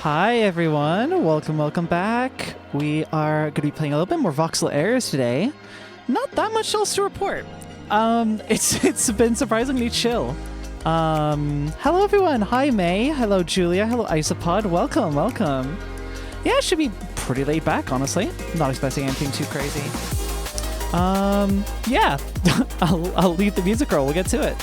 Hi everyone, welcome back. We are going to be playing a little bit more Voxel Eras today. Not that much else to report. It's been surprisingly chill. Hello everyone. Hi May. Hello Julia. Hello Isopod. Welcome. Yeah, it should be pretty laid back, honestly. Not expecting anything too crazy. Yeah, I'll leave the music roll. We'll get to it.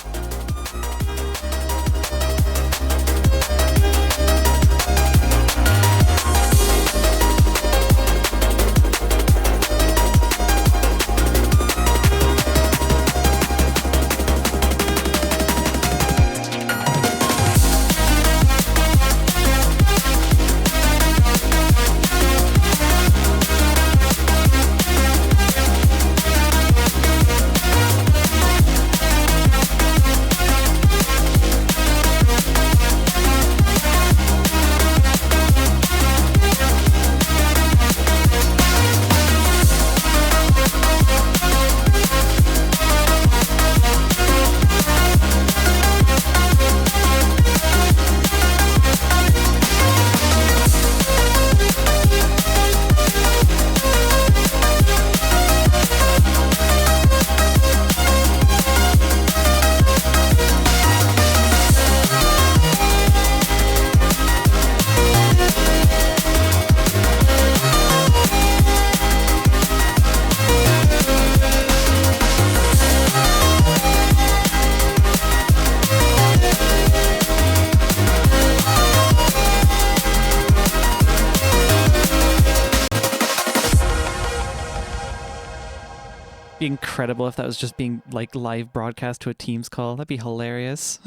Be incredible if that was just being like live broadcast to a Teams call. That'd be hilarious.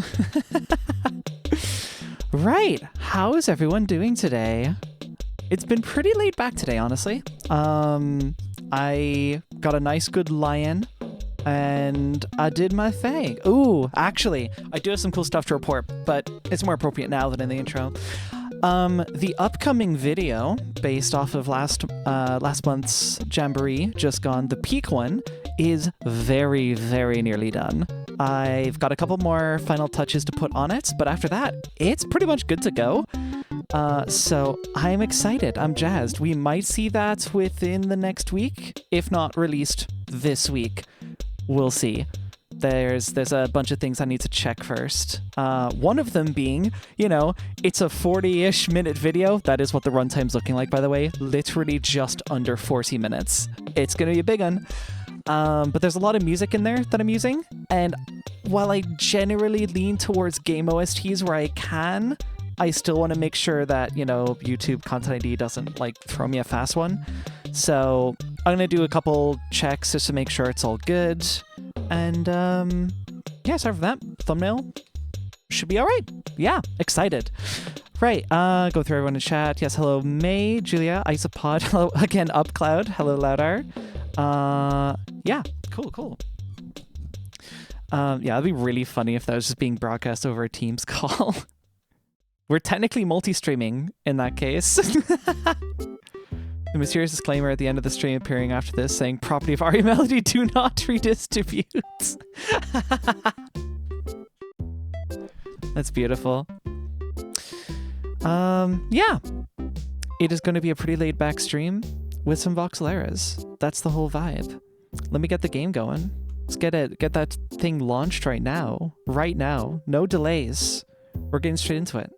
Right, how is everyone doing today? It's been pretty laid back today, honestly. I got a nice good lie-in and I did my thing. Ooh, actually, I do have some cool stuff to report, but it's more appropriate now than in the intro. The upcoming video, based off of last month's Jamboree, just gone, the peak one, is very, very nearly done. I've got a couple more final touches to put on it, but after that, it's pretty much good to go. So I'm excited. I'm jazzed. We might see that within the next week, if not released this week. We'll see. There's a bunch of things I need to check first. One of them being, it's a 40-ish minute video. That is what the runtime's looking like, by the way. Literally just under 40 minutes. It's going to be a big one. But there's a lot of music in there that I'm using. And while I generally lean towards game OSTs where I can, I still want to make sure that, YouTube Content ID doesn't, throw me a fast one. So I'm going to do a couple checks just to make sure it's all good. And, yeah, sorry for that. Thumbnail should be all right. Yeah, excited. Right, go through everyone in chat. Yes, hello, May, Julia, Isopod. Hello, again, UpCloud. Hello, Loudar. Yeah, cool. Yeah, it'd be really funny if that was just being broadcast over a Teams call. We're technically multi-streaming in that case. The mysterious disclaimer at the end of the stream appearing after this saying property of Aria Melody do not redistribute. That's beautiful. Yeah. It is going to be a pretty laid back stream with some Voxel Eras. That's the whole vibe. Let me get the game going. Let's get that thing launched right now. Right now. No delays. We're getting straight into it.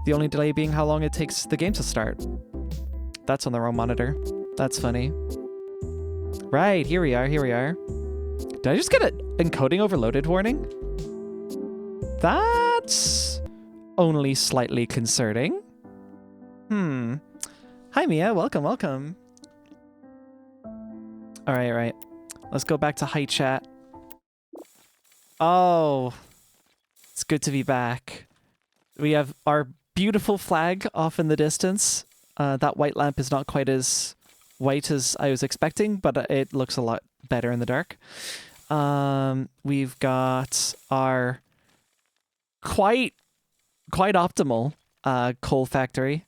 The only delay being how long it takes the game to start. That's on the wrong monitor. That's funny. Right, here we are. Did I just get an encoding overloaded warning? That's only slightly concerning. Hi Mia, welcome. All right. Let's go back to Height Chat. Oh, it's good to be back. We have our beautiful flag off in the distance. That white lamp is not quite as white as I was expecting, but it looks a lot better in the dark. We've got our quite optimal coal factory,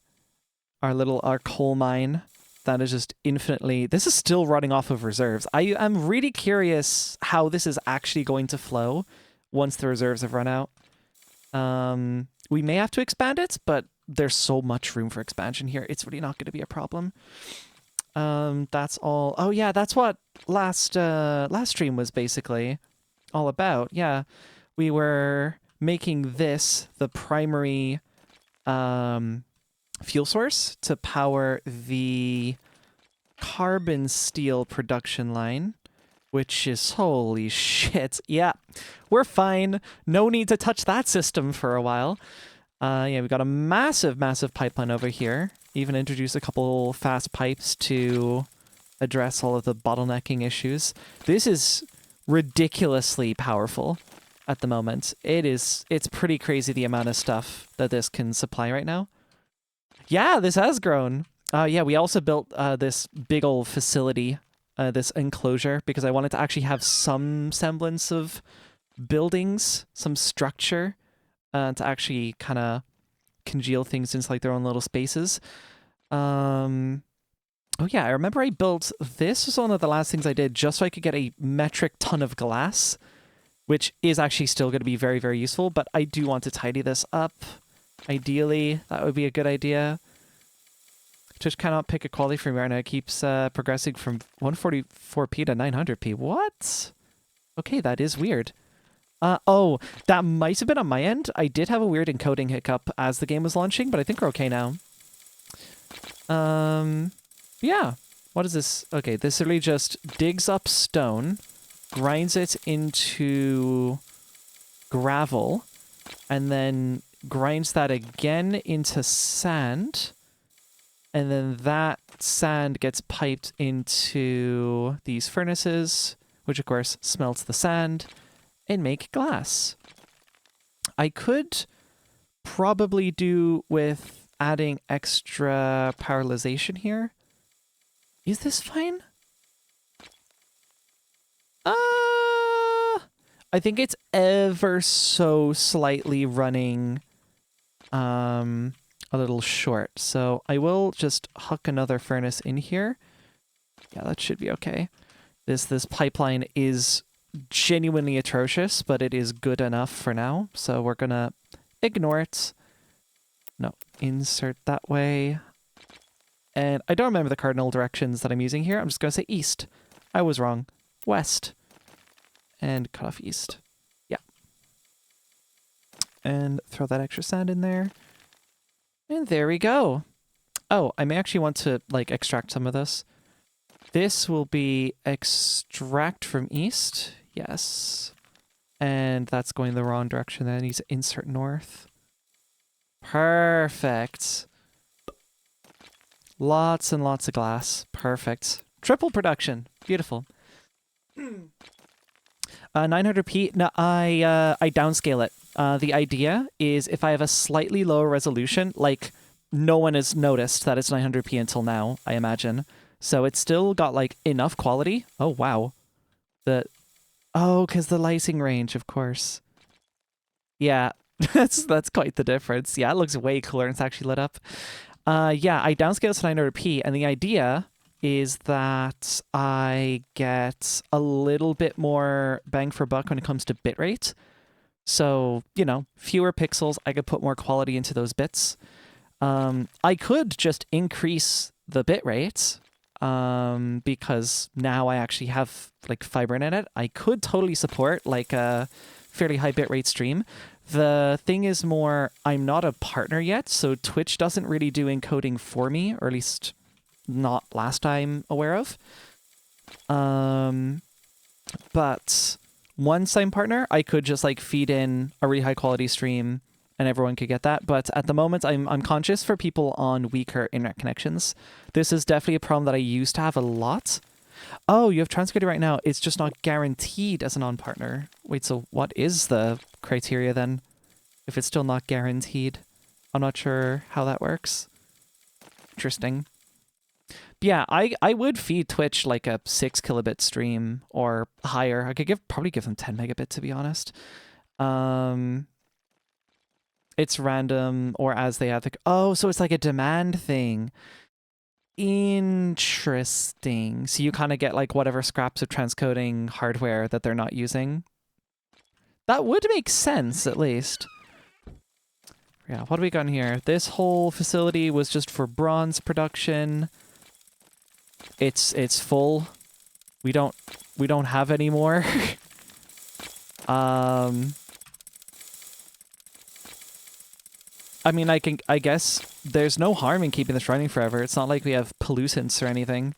our coal mine that is just infinitely... This is still running off of reserves. I'm really curious how this is actually going to flow once the reserves have run out. We may have to expand it, but there's so much room for expansion here. It's really not going to be a problem. That's all. Oh yeah, that's what last stream was basically all about. Yeah, we were making this the primary fuel source to power the carbon steel production line, which is holy shit. Yeah, we're fine. No need to touch that system for a while. Yeah, we got a massive pipeline over here. Even introduced a couple fast pipes to address all of the bottlenecking issues. This is ridiculously powerful at the moment. It's pretty crazy the amount of stuff that this can supply right now. Yeah, this has grown. Yeah, we also built this big old facility, this enclosure, because I wanted to actually have some semblance of buildings, some structure, to actually kind of congeal things into like their own little spaces. Oh yeah, I remember I built this was one of the last things I did just so I could get a metric ton of glass, which is actually still going to be very, very useful, but I do want to tidy this up. Ideally, that would be a good idea. Just cannot pick a quality from right now. It keeps progressing from 144p to 900p. What? Okay, that is weird. Oh, that might have been on my end. I did have a weird encoding hiccup as the game was launching, but I think we're okay now. Yeah. What is this? Okay, this literally just digs up stone, grinds it into gravel, and then grinds that again into sand, and then that sand gets piped into these furnaces, which of course smelts the sand, and make glass. I could probably do with adding extra parallelization here. Is this fine? I think it's ever so slightly running a little short. So I will just hook another furnace in here. Yeah, that should be okay. This pipeline is genuinely atrocious, but it is good enough for now. So we're gonna ignore it. No, insert that way. And I don't remember the cardinal directions that I'm using here. I'm just gonna say east. I was wrong. West. And cut off east. Yeah. And throw that extra sand in there. And there we go. Oh, I may actually want to like extract some of this. This will be extract from east. Yes. And that's going the wrong direction. Then I need to insert north. Perfect. Lots and lots of glass. Perfect. Triple production. Beautiful. 900p. No, I downscale it. The idea is if I have a slightly lower resolution, like no one has noticed that it's 900p until now, I imagine. So it's still got like enough quality. Oh, wow. Because the lighting range, of course. Yeah, that's quite the difference. Yeah, it looks way cooler and it's actually lit up. Yeah, I downscale to 900p, and the idea is that I get a little bit more bang for buck when it comes to bitrate. So, you know, fewer pixels, I could put more quality into those bits. I could just increase the bitrate, because now I actually have like fiber in it. I could totally support like a fairly high bitrate stream. The thing is more, I'm not a partner yet, so Twitch doesn't really do encoding for me, or at least not last I'm aware of. But once I'm partner, I could just like feed in a really high quality stream and everyone could get that. But at the moment, I'm conscious for people on weaker internet connections. This is definitely a problem that I used to have a lot. Oh, you have transcoding right now. It's just not guaranteed as a non-partner. Wait, so what is the criteria then? If it's still not guaranteed? I'm not sure how that works. Interesting. But yeah, I would feed Twitch like a 6 kilobit stream or higher. I could probably give them 10 megabit to be honest. It's random or as they have the... Oh, so it's like a demand thing. Interesting. So you kind of get like whatever scraps of transcoding hardware that they're not using. That would make sense, at least. Yeah, what do we got in here? This whole facility was just for bronze production. It's full. We don't have any more. I mean, I guess there's no harm in keeping this running forever. It's not like we have pollutants or anything.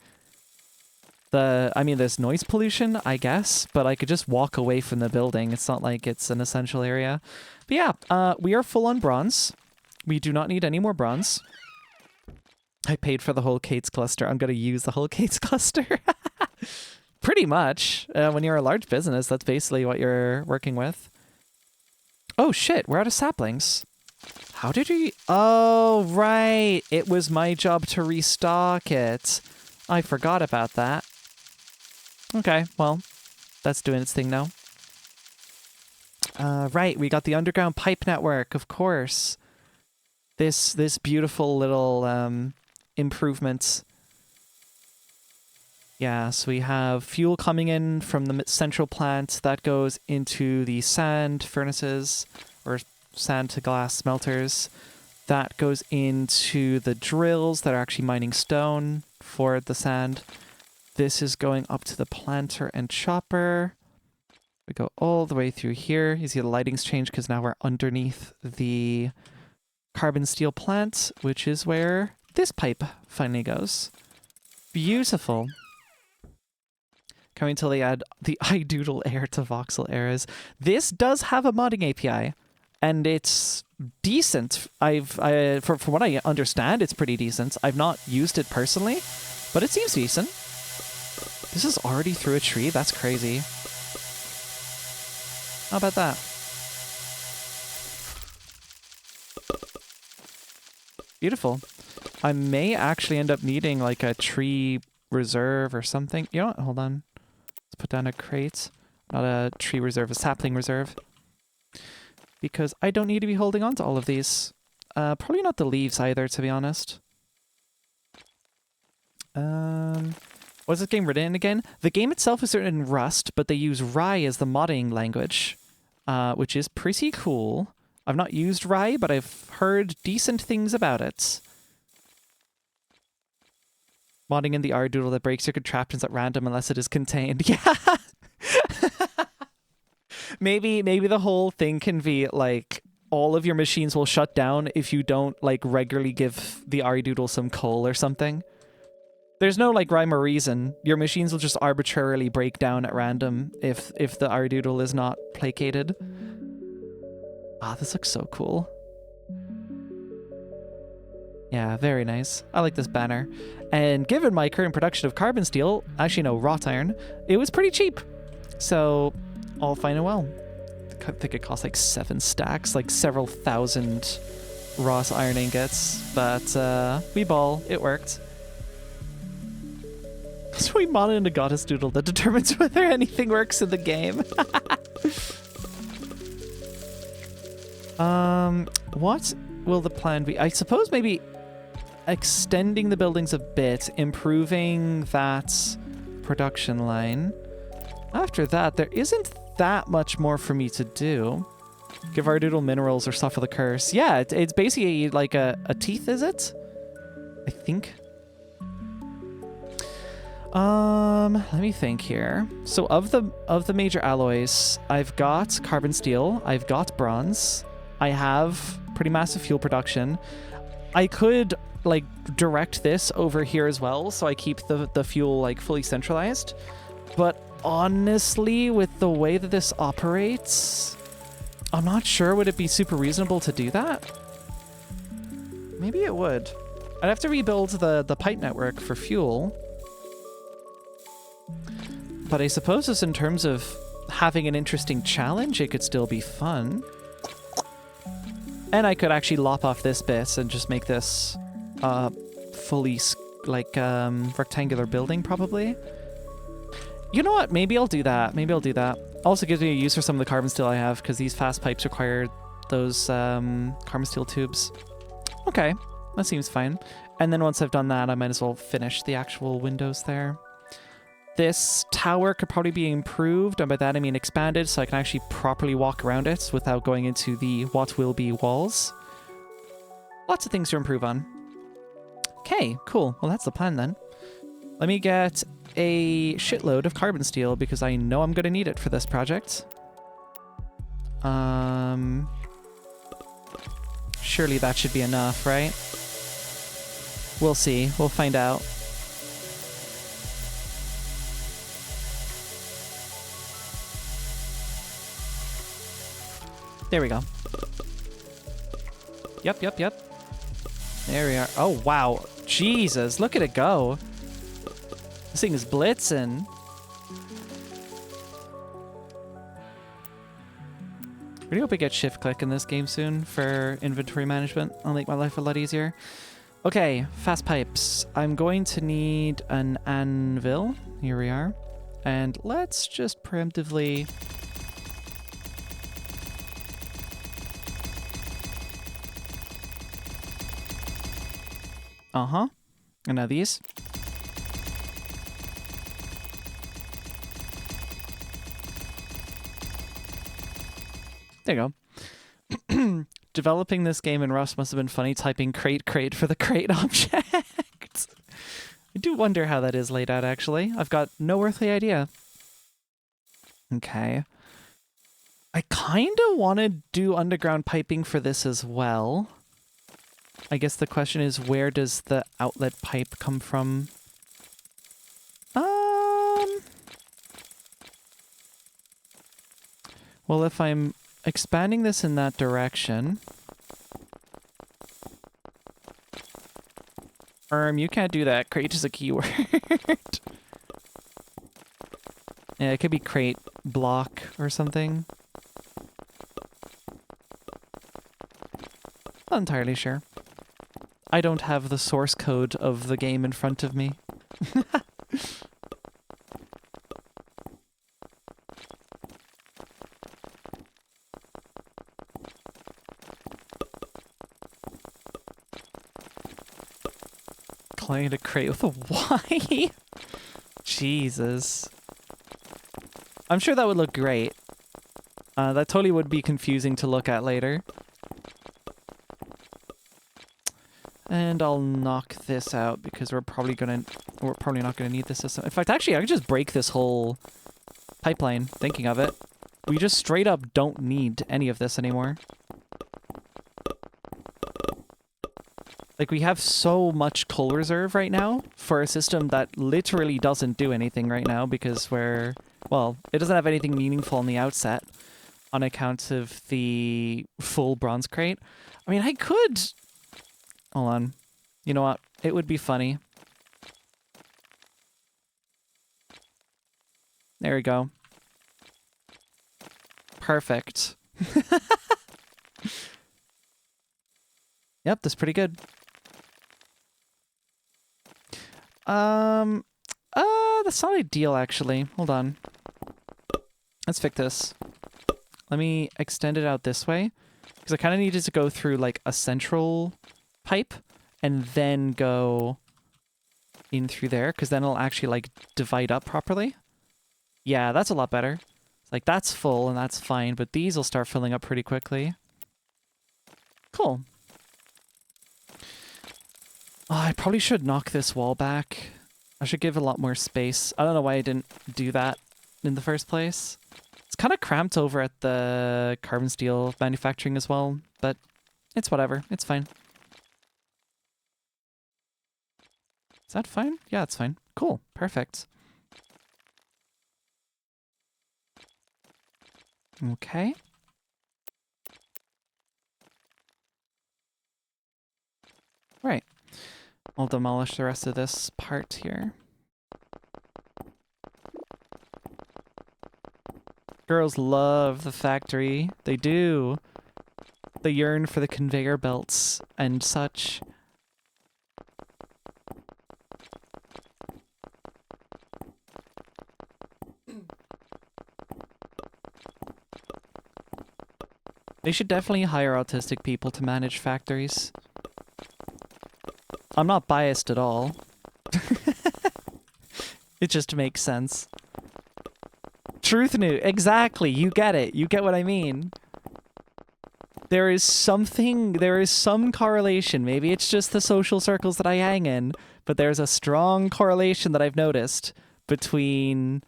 I mean, there's noise pollution, I guess, but I could just walk away from the building. It's not like it's an essential area. But yeah, we are full on bronze. We do not need any more bronze. I paid for the whole Kate's cluster. I'm going to use the whole Kate's cluster. Pretty much. When you're a large business, that's basically what you're working with. Oh shit, we're out of saplings. How did we... Oh, right. It was my job to restock it. I forgot about that. Okay, well, that's doing its thing now. Right, we got the underground pipe network, of course. This beautiful little improvements. Yeah, so we have fuel coming in from the central plant that goes into the sand furnaces, or sand to glass smelters. That goes into the drills that are actually mining stone for the sand. This is going up to the planter and chopper. We go all the way through here. You see the lighting's changed because now we're underneath the carbon steel plant, which is where this pipe finally goes. Beautiful. Coming until they add the iDoodle Air to Voxel Eras. This does have a modding API, and it's decent. From what I understand, it's pretty decent. I've not used it personally, but it seems decent. This is already through a tree? That's crazy. How about that? Beautiful. I may actually end up needing like a tree reserve or something. You know what? Hold on. Let's put down a crate. Not a tree reserve, a sapling reserve. Because I don't need to be holding on to all of these. Probably not the leaves either, to be honest. What's this game written in again? The game itself is written in Rust, but they use Rye as the modding language, which is pretty cool. I've not used Rye, but I've heard decent things about it. Modding in the iDoodle that breaks your contraptions at random unless it is contained. Yeah. Maybe the whole thing can be like all of your machines will shut down if you don't like regularly give the iDoodle some coal or something. There's no like rhyme or reason. Your machines will just arbitrarily break down at random if the iDoodle is not placated. Ah, this looks so cool. Yeah, very nice. I like this banner. And given my current production of carbon steel, actually no, wrought iron, it was pretty cheap. So, all fine and well. I think it cost like 7 stacks, like several thousand wrought iron ingots. But we ball, it worked. So we modded in a goddess doodle that determines whether anything works in the game. What will the plan be? I suppose maybe extending the buildings a bit, improving that production line. After that, there isn't that much more for me to do. Give our doodle minerals or suffer the curse. Yeah, it's basically like a teeth, is it? I think. Let me think here. So of the major alloys, I've got carbon steel, I've got bronze, I have pretty massive fuel production. I could like direct this over here as well, so I keep the fuel like fully centralized. But honestly, with the way that this operates, I'm not sure would it be super reasonable to do that. Maybe it would. I'd have to rebuild the pipe network for fuel. But I suppose just in terms of having an interesting challenge, it could still be fun. And I could actually lop off this bit and just make this fully like rectangular building probably. You know what? Maybe I'll do that. Maybe I'll do that. Also gives me a use for some of the carbon steel I have because these fast pipes require those carbon steel tubes. Okay, that seems fine. And then once I've done that, I might as well finish the actual windows there. This tower could probably be improved, and by that I mean expanded, so I can actually properly walk around it without going into the what will be walls. Lots of things to improve on. Okay, cool. Well, that's the plan then. Let me get a shitload of carbon steel because I know I'm going to need it for this project. Surely that should be enough, right? We'll see. We'll find out. There we go. Yep. There we are. Oh, wow. Jesus, look at it go. This thing is blitzing. Really hope I get shift click in this game soon for inventory management. I'll make my life a lot easier. Okay, fast pipes. I'm going to need an anvil. Here we are. And let's just preemptively... Uh-huh. And now these. There you go. Developing this game in Rust must have been funny typing crate for the crate object. I do wonder how that is laid out, actually. I've got no earthly idea. Okay. I kind of want to do underground piping for this as well. I guess the question is, where does the outlet pipe come from? Well, if I'm expanding this in that direction... you can't do that. Crate is a keyword. Yeah, it could be crate block or something. Not entirely sure. I don't have the source code of the game in front of me. Client a crate with a Y? Jesus. I'm sure that would look great. That totally would be confusing to look at later. And I'll knock this out because we're probably not gonna need this system. In fact, actually, I could just break this whole pipeline, thinking of it. We just straight up don't need any of this anymore. Like, we have so much coal reserve right now for a system that literally doesn't do anything right now because well, it doesn't have anything meaningful on the outset on account of the full bronze crate. I mean, I could... Hold on. You know what? It would be funny. There we go. Perfect. Yep, that's pretty good. That's not ideal, actually. Hold on. Let's fix this. Let me extend it out this way. Because I kind of needed to go through, like, a central pipe and then go in through there. Because then it'll actually, like, divide up properly. Yeah, that's a lot better. It's like, that's full and that's fine. But these will start filling up pretty quickly. Cool. Oh, I probably should knock this wall back. I should give a lot more space. I don't know why I didn't do that in the first place. It's kind of cramped over at the carbon steel manufacturing as well, but it's whatever. It's fine. Is that fine? Yeah, it's fine. Cool. Perfect. Okay. Right. I'll demolish the rest of this part here. Girls love the factory. They do. They yearn for the conveyor belts and such. They should definitely hire autistic people to manage factories. I'm not biased at all. It just makes sense. Truth news. Exactly. You get it. You get what I mean. There is some correlation. Maybe it's just the social circles that I hang in, but there's a strong correlation that I've noticed between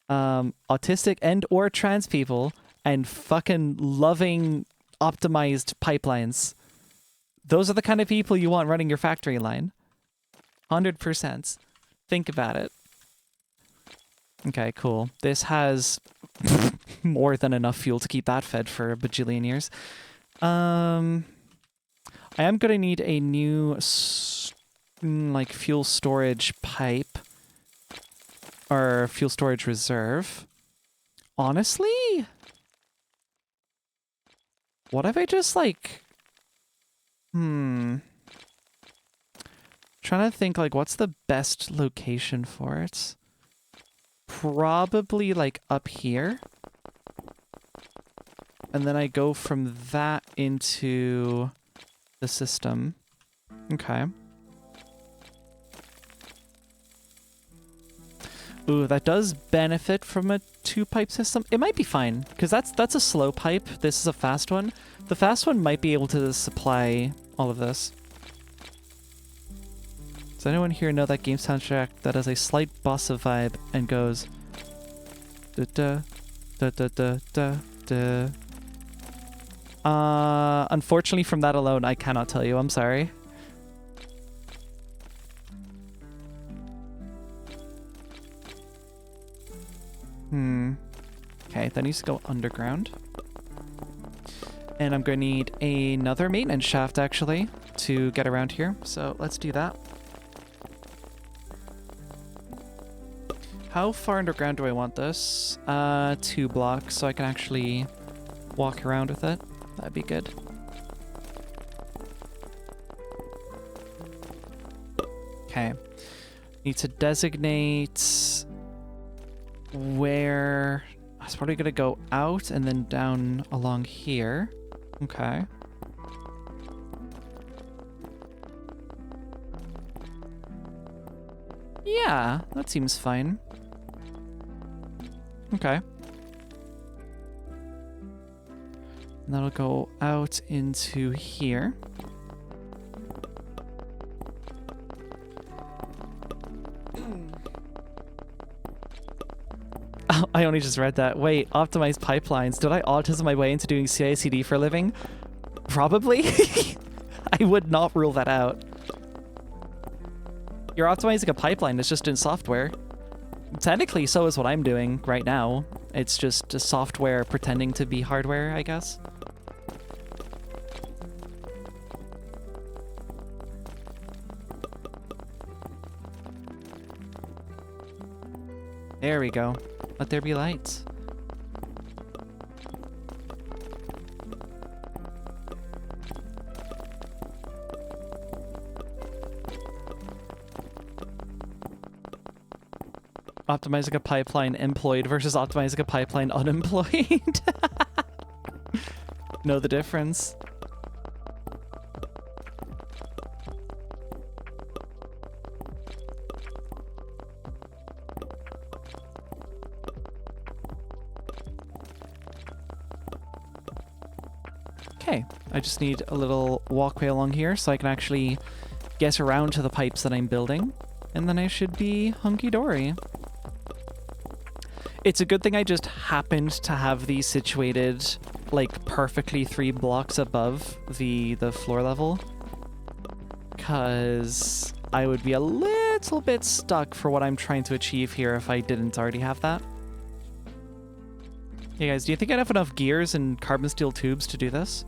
autistic and or trans people and fucking loving optimized pipelines. Those are the kind of people you want running your factory line. 100%. Think about it. Okay, cool. This has more than enough fuel to keep that fed for a bajillion years. I am going to need a new like fuel storage pipe or fuel storage reserve. Honestly, what if I just like trying to think like what's the best location for it? Probably like up here. And then I go from that into the system. Okay. Ooh, that does benefit from a 2-pipe system. It might be fine, because that's a slow pipe. This is a fast one. The fast one might be able to supply all of this. Does anyone here know that game soundtrack that has a slight bossa vibe and goes da da da da da da da? Unfortunately, from that alone, I cannot tell you. I'm sorry. Okay, that needs to go underground. And I'm going to need another maintenance shaft, actually, to get around here. So let's do that. How far underground do I want this? 2 blocks, so I can actually walk around with it. That'd be good. Okay. Need to designate where... I was probably gonna go out and then down along here. Okay. Yeah, that seems fine. Okay. And that'll go out into here. Oh, I only just read that. Wait, optimized pipelines. Did I autism my way into doing CI/CD for a living? Probably. I would not rule that out. You're optimizing a pipeline, it's just in software. Technically, so is what I'm doing right now. It's just a software pretending to be hardware, I guess. There we go. Let there be lights. Optimizing a pipeline employed versus optimizing a pipeline unemployed. Know the difference. Okay, I just need a little walkway along here so I can actually get around to the pipes that I'm building, and then I should be hunky-dory. It's a good thing I just happened to have these situated like perfectly 3 blocks above the floor level, because I would be a little bit stuck for what I'm trying to achieve here if I didn't already have that. Hey guys, do you think I'd have enough gears and carbon steel tubes to do this?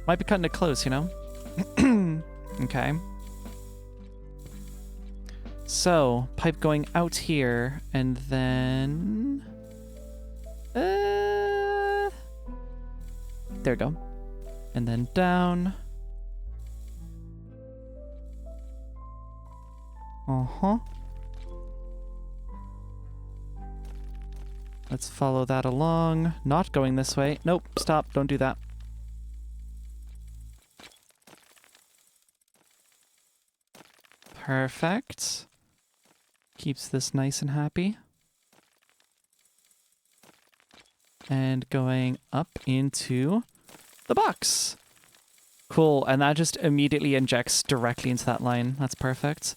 Might be cutting it close, you know? Okay. So, pipe going out here, and then... there we go. And then down. Uh-huh. Let's follow that along. Not going this way. Nope, stop, don't do that. Perfect. Keeps this nice and happy. and going up into the box. Cool, and that just immediately injects directly into that line. That's perfect.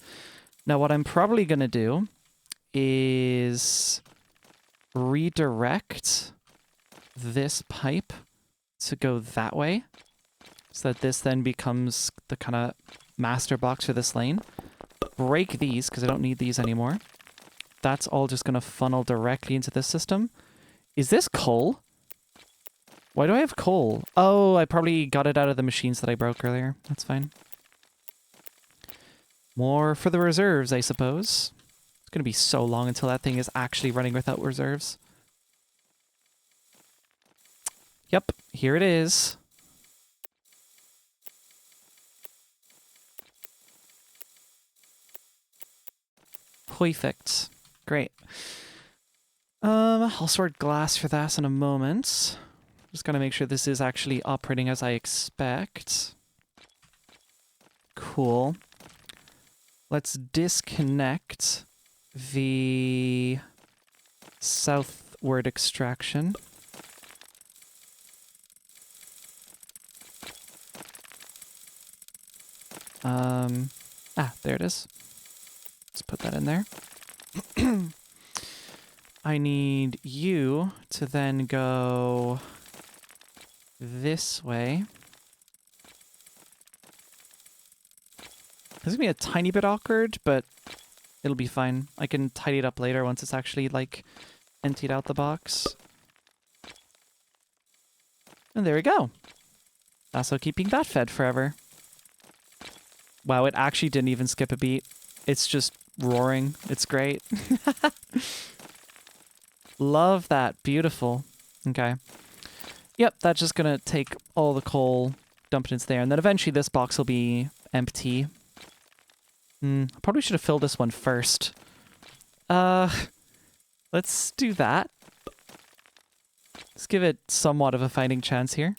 Now what I'm probably going to do is redirect this pipe to go that way so that this then becomes the kind of master box for this lane. Break these because I don't need these anymore. That's all just going to funnel directly into this system. Is this coal? Why do I have coal? Oh, I probably got it out of the machines that I broke earlier. That's fine. More for the reserves, I suppose. It's going to be so long until that thing is actually running without reserves. Yep, here it is. Perfect. Great. I'll sort glass for that in a moment. Just gotta make sure this is actually operating as I expect. Cool. Let's disconnect the southward extraction. There it is. Let's put that in there. I need you to then go this way. This is gonna be a tiny bit awkward, but it'll be fine. I can tidy it up later once it's actually, like, emptied out the box. And there we go. Also keeping that fed forever. Wow, it actually didn't even skip a beat. It's just roaring. It's great. Love that. Beautiful. Okay. Yep, that's just gonna take all the coal, dump it into there, and then eventually this box will be empty. I probably should have filled this one first. Let's do that. Let's give it somewhat of a fighting chance here.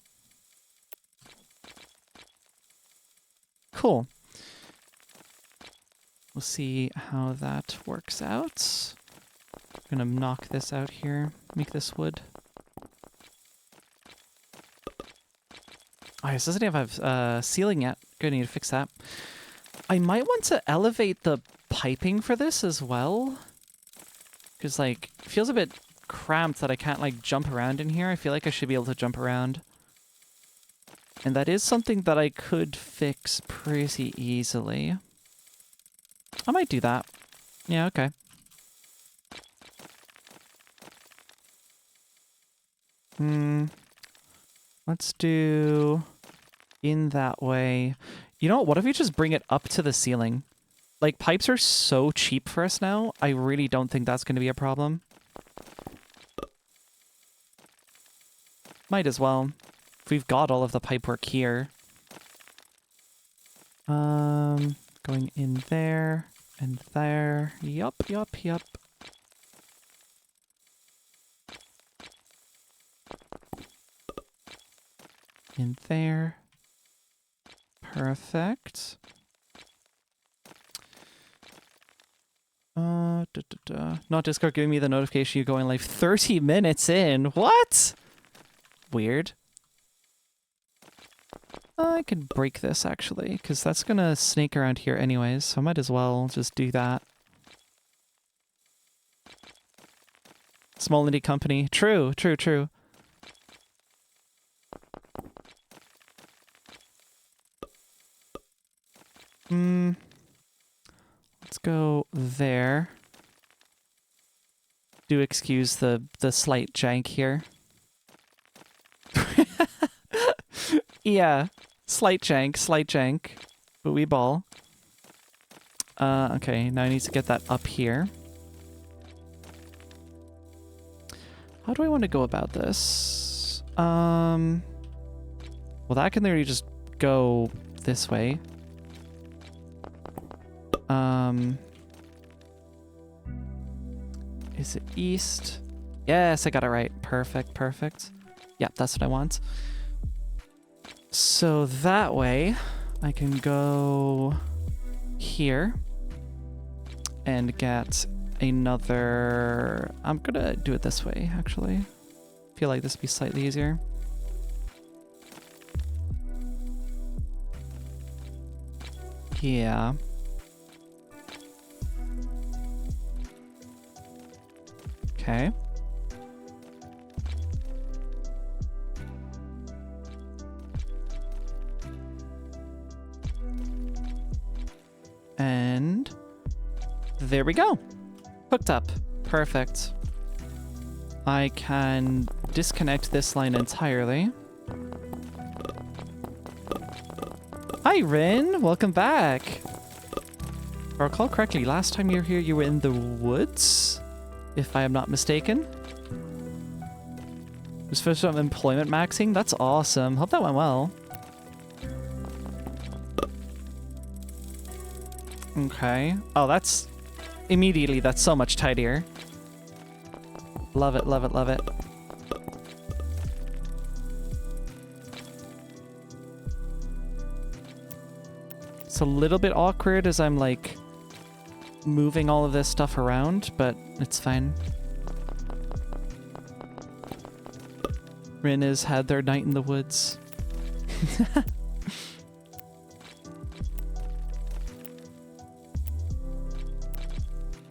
Cool. We'll see how that works out. I'm gonna knock this out here, make this wood. Oh, this doesn't even have ceiling yet. Gonna need to fix that. I might want to elevate the piping for this as well. Because, like, it feels a bit cramped that I can't, like, jump around in here. I feel like I should be able to jump around. And that is something that I could fix pretty easily. I might do that. Yeah, okay. Let's do in that way. You know what if we just bring it up to the ceiling? Like, pipes are so cheap for us now, I really don't think that's going to be a problem. Might as well. If we've got all of the pipe work here. Going in there and there. Yup, yup, yup. In there. Perfect. Not Discord giving me the notification you're going live 30 minutes in. What? Weird. I could break this, actually, because that's going to snake around here anyways, so I might as well just do that. Small indie company. True, true, true. Let's go there. Do excuse the slight jank here. Yeah, slight jank, but we ball. Okay, now I need to get that up here. How do I want to go about this? Well, that can literally just go this way. Is it east? Yes, I got it right. Perfect, perfect. Yeah, that's what I want. So that way, I can go here and get another... I'm gonna do it this way, actually. feel like this would be slightly easier. Yeah. Okay. And there we go. Hooked up. Perfect. I can disconnect this line entirely. Hi, Rin. Welcome back. If I recall correctly, last time you were here, you were in the woods, if I am not mistaken. It was for some employment maxing. That's awesome. Hope that went well. Okay. Oh, that's... Immediately, that's so much tidier. Love it, love it, love it. It's a little bit awkward as I'm, like, moving all of this stuff around, but it's fine. Rin has had their night in the woods.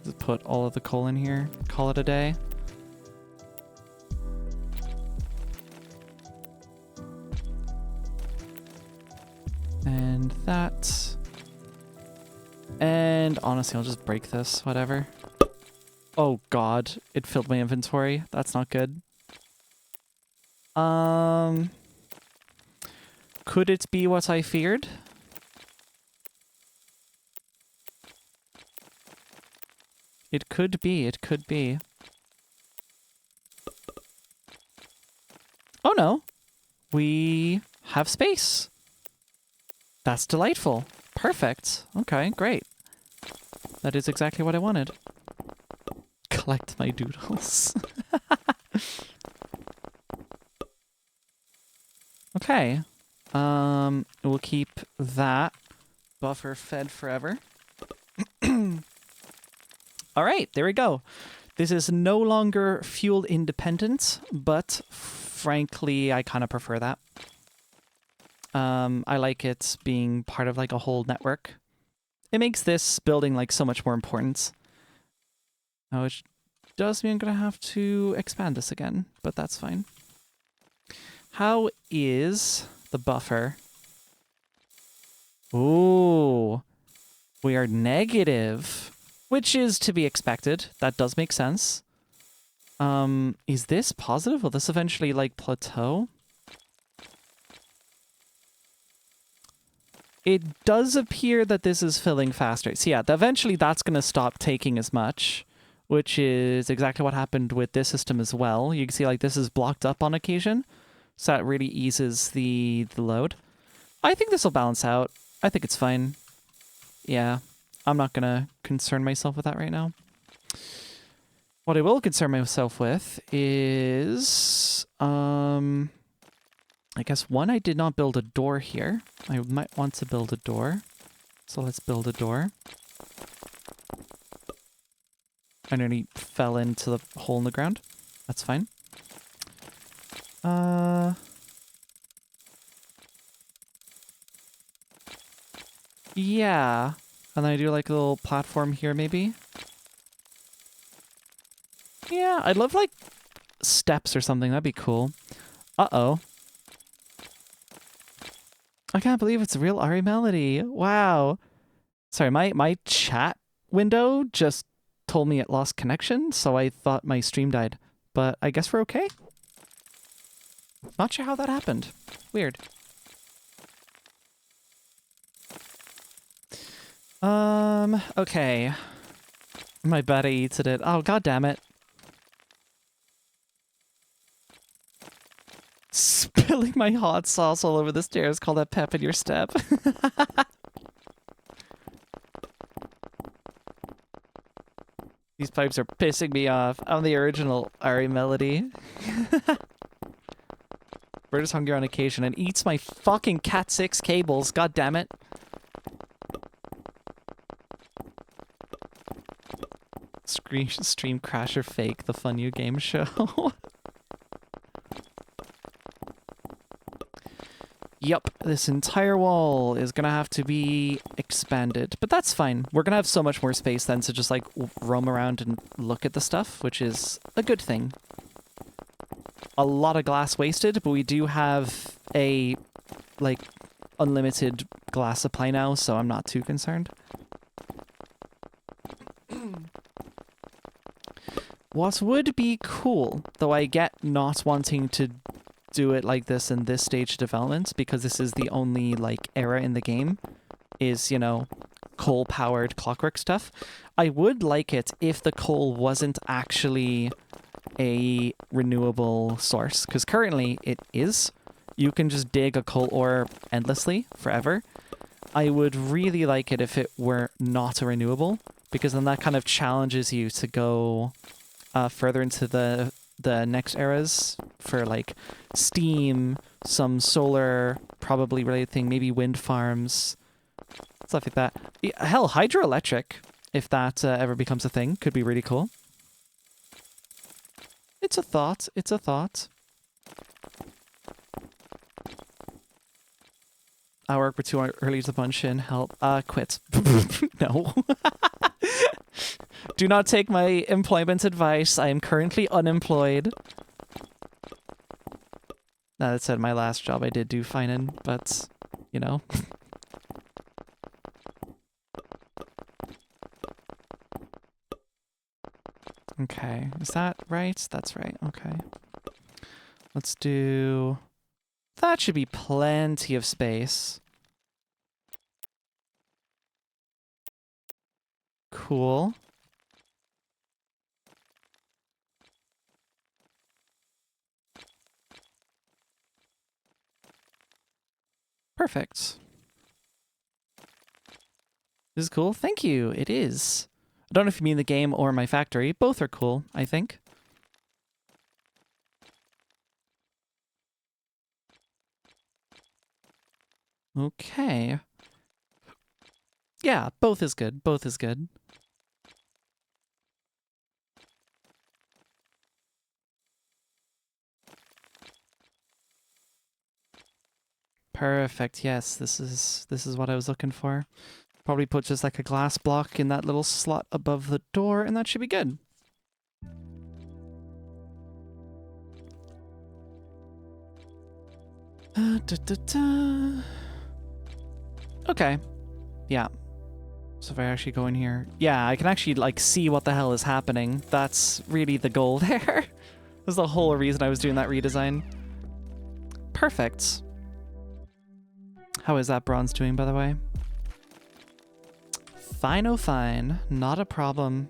Just put all of the coal in here. Call it a day. And that. And honestly, I'll just break this, whatever. Oh god, it filled my inventory. That's not good. Could it be what I feared? It could be, it could be. Oh no, we have space. That's delightful. Perfect. Okay, great. That is exactly what I wanted. Collect my doodles. Okay. We'll keep that buffer fed forever. All right, there we go. This is no longer fuel independent, but frankly, I kind of prefer that. I like it being part of like a whole network. It makes this building like so much more important. Which does mean I'm gonna have to expand this again, but that's fine. How is the buffer? Ooh, we are negative, which is to be expected. That does make sense. Is this positive? Will this eventually like plateau? It does appear that this is filling faster. So yeah, eventually that's going to stop taking as much, which is exactly what happened with this system as well. You can see like this is blocked up on occasion, so that really eases the load. I think this will balance out. I think it's fine. Yeah, I'm not going to concern myself with that right now. What I will concern myself with is... I guess one, I did not build a door here. I might want to build a door. So let's build a door. I nearly fell into the hole in the ground. That's fine. Yeah. And then I do like a little platform here maybe. Yeah, I'd love like steps or something. That'd be cool. Uh-oh. I can't believe it's a real Ari Melody. Wow. Sorry, my chat window just told me it lost connection, so I thought my stream died. But I guess we're okay. Not sure how that happened. Weird. Okay. My bad I eated it. Oh, god damn it. Spilling my hot sauce all over the stairs. Call that pep in your step. These pipes are pissing me off. I'm the original Ari Melody. Bird is hungry on occasion and eats my fucking Cat 6 cables. God damn it. Stream Crasher Fake, the Fun You Game Show. Yup, this entire wall is gonna have to be expanded, but that's fine. We're gonna have so much more space then to just like roam around and look at the stuff, which is a good thing. A lot of glass wasted, but we do have a like unlimited glass supply now, so I'm not too concerned. What would be cool, though I get not wanting to do it like this in this stage of development, because this is the only like era in the game, is, you know, coal-powered clockwork stuff. I would like it if the coal wasn't actually a renewable source, because currently it is. You can just dig a coal ore endlessly, forever. I would really like it if it were not a renewable, because then that kind of challenges you to go further into the next eras for like steam, some solar probably related thing, maybe wind farms, stuff like that. Yeah, hell, hydroelectric, if that ever becomes a thing, could be really cool. It's a thought. It's a thought. I work for too early to punch in. Help. Quit. No. Do not take my employment advice. I am currently unemployed. Now, that said, my last job I did do fine in, but, you know. Okay, is that right? That's right, okay. Let's do... That should be plenty of space. Cool. Perfect. This is cool. Thank you. It is. I don't know if you mean the game or my factory. Both are cool, I think. Okay. Yeah, both is good. Both is good. Perfect. Yes, this is what I was looking for. Probably put just like a glass block in that little slot above the door, and that should be good. Okay. Yeah. So if I actually go in here, yeah, I can actually like see what the hell is happening. That's really the goal there. That's the whole reason I was doing that redesign. Perfect. How is that bronze doing, by the way? Fine, oh fine. Not a problem.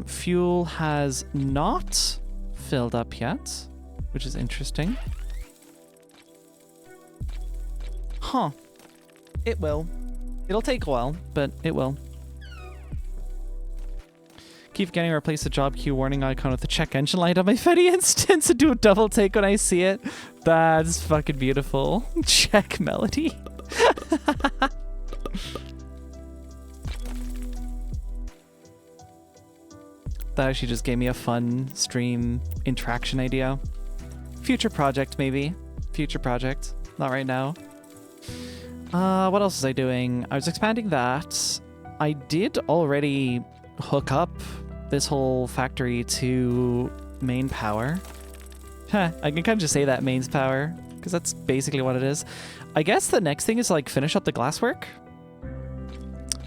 Fuel has not filled up yet, which is interesting. Huh. It will. It'll take a while, but it will. Keep forgetting to replace the job queue warning icon with the check engine light on my Fetty instance and do a double take when I see it. That's fucking beautiful. Check melody. That actually just gave me a fun stream interaction idea. Future project, maybe. Future project. Not right now. What else was I doing? I was expanding that. I did already hook up this whole factory to main power. Huh, I can kind of just say that mains power, because that's basically what it is. I guess the next thing is like finish up the glasswork.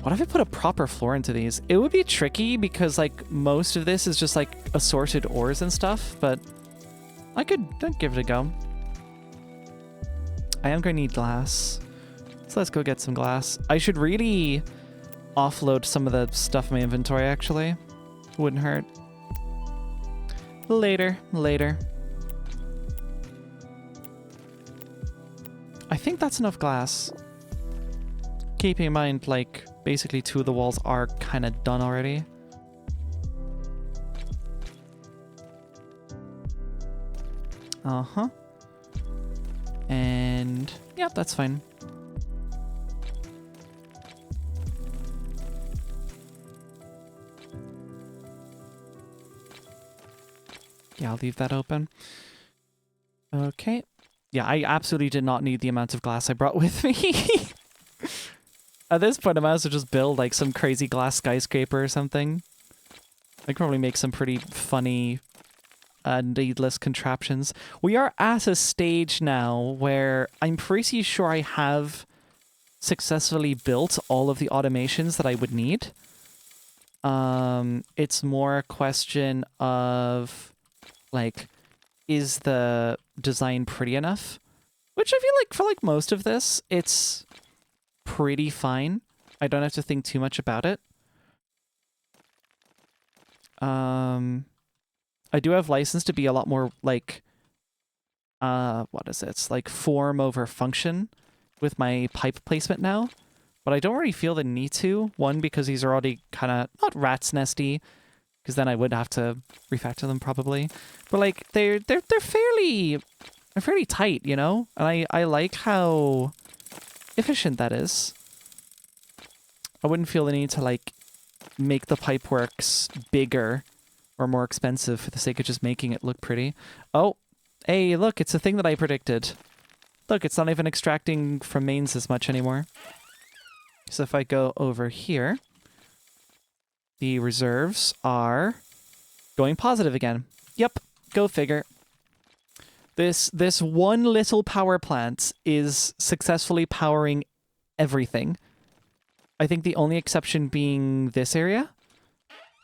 What if I put a proper floor into these? It would be tricky because like most of this is just like assorted ores and stuff, but I'd give it a go. I am going to need glass. So let's go get some glass. I should really offload some of the stuff in my inventory, actually. Wouldn't hurt. Later. I think that's enough glass. Keeping in mind, like, basically 2 of the walls are kind of done already. Uh-huh. And yeah, that's fine. Yeah, I'll leave that open. Okay. Yeah, I absolutely did not need the amount of glass I brought with me. At this point, I might as well just build like some crazy glass skyscraper or something. I could probably make some pretty funny, needless contraptions. We are at a stage now where I'm pretty sure I have successfully built all of the automations that I would need. It's more a question of, like, is the design pretty enough? Which I feel like for, like, most of this, it's pretty fine. I don't have to think too much about it. I do have license to be a lot more, like, what is it? It's like form over function with my pipe placement now. But I don't really feel the need to. One, because these are already kind of, not rat's nesty, because then I would have to refactor them probably. But like, they're fairly tight, you know? And I like how efficient that is. I wouldn't feel the need to like make the pipeworks bigger or more expensive for the sake of just making it look pretty. Oh, hey, look, it's a thing that I predicted. Look, it's not even extracting from mains as much anymore. So if I go over here, the reserves are going positive again. Yep, go figure. This one little power plant is successfully powering everything. I think the only exception being this area.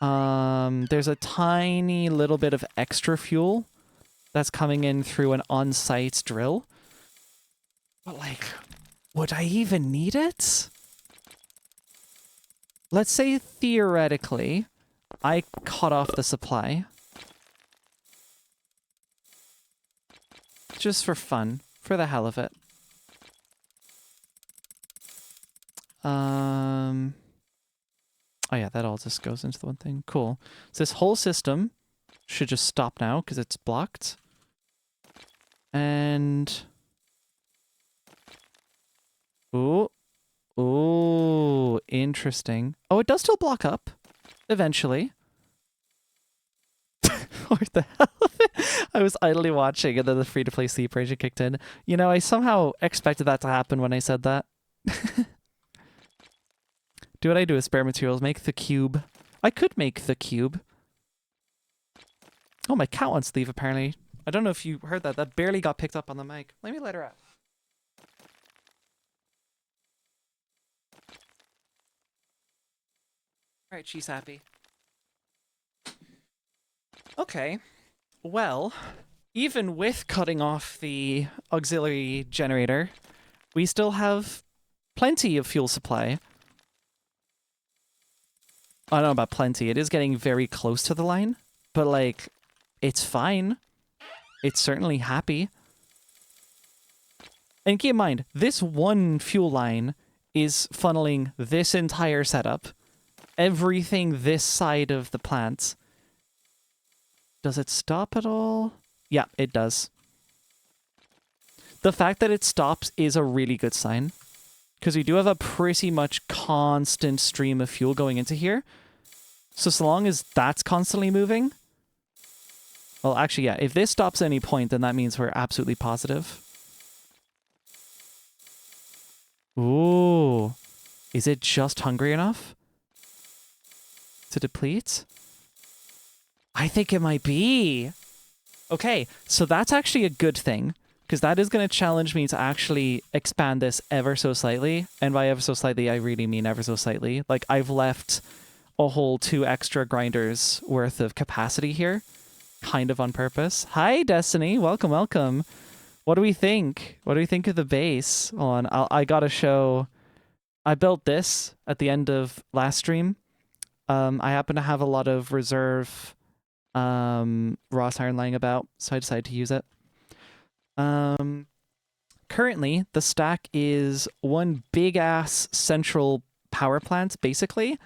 There's a tiny little bit of extra fuel that's coming in through an on-site drill. But like, would I even need it? Let's say theoretically, I cut off the supply. Just for fun, for the hell of it. Oh yeah, that all just goes into the one thing. Cool. So this whole system should just stop now because it's blocked. And... ooh. Ooh, interesting. Oh, it does still block up. Eventually. What the hell? I was idly watching and then the free-to-play sleep rage kicked in. You know, I somehow expected that to happen when I said that. Do what I do with spare materials. Make the cube. I could make the cube. Oh, my cat wants to leave, apparently. I don't know if you heard that. That barely got picked up on the mic. Let me let her out. Alright, she's happy. Okay. Well, even with cutting off the auxiliary generator, we still have plenty of fuel supply. I don't know about plenty. It is getting very close to the line, but like, it's fine. It's certainly happy. And keep in mind, this one fuel line is funneling this entire setup. Everything this side of the plant. Does it stop at all? Yeah, it does. The fact that it stops is a really good sign. Because we do have a pretty much constant stream of fuel going into here. So long as that's constantly moving... well, actually, yeah. If this stops at any point, then that means we're absolutely positive. Ooh. Is it just hungry enough to deplete? I think it might be. Okay, so that's actually a good thing, because that is going to challenge me to actually expand this ever so slightly. And by ever so slightly, I really mean ever so slightly. Like, I've left a whole 2 extra grinders worth of capacity here, kind of on purpose. Hi, Destiny. Welcome, welcome. What do we think? What do we think of the base? Hold on, I gotta show... I built this at the end of last stream. I happen to have a lot of reserve Ross iron lying about, so I decided to use it. Currently, the stack is one big-ass central power plant, basically.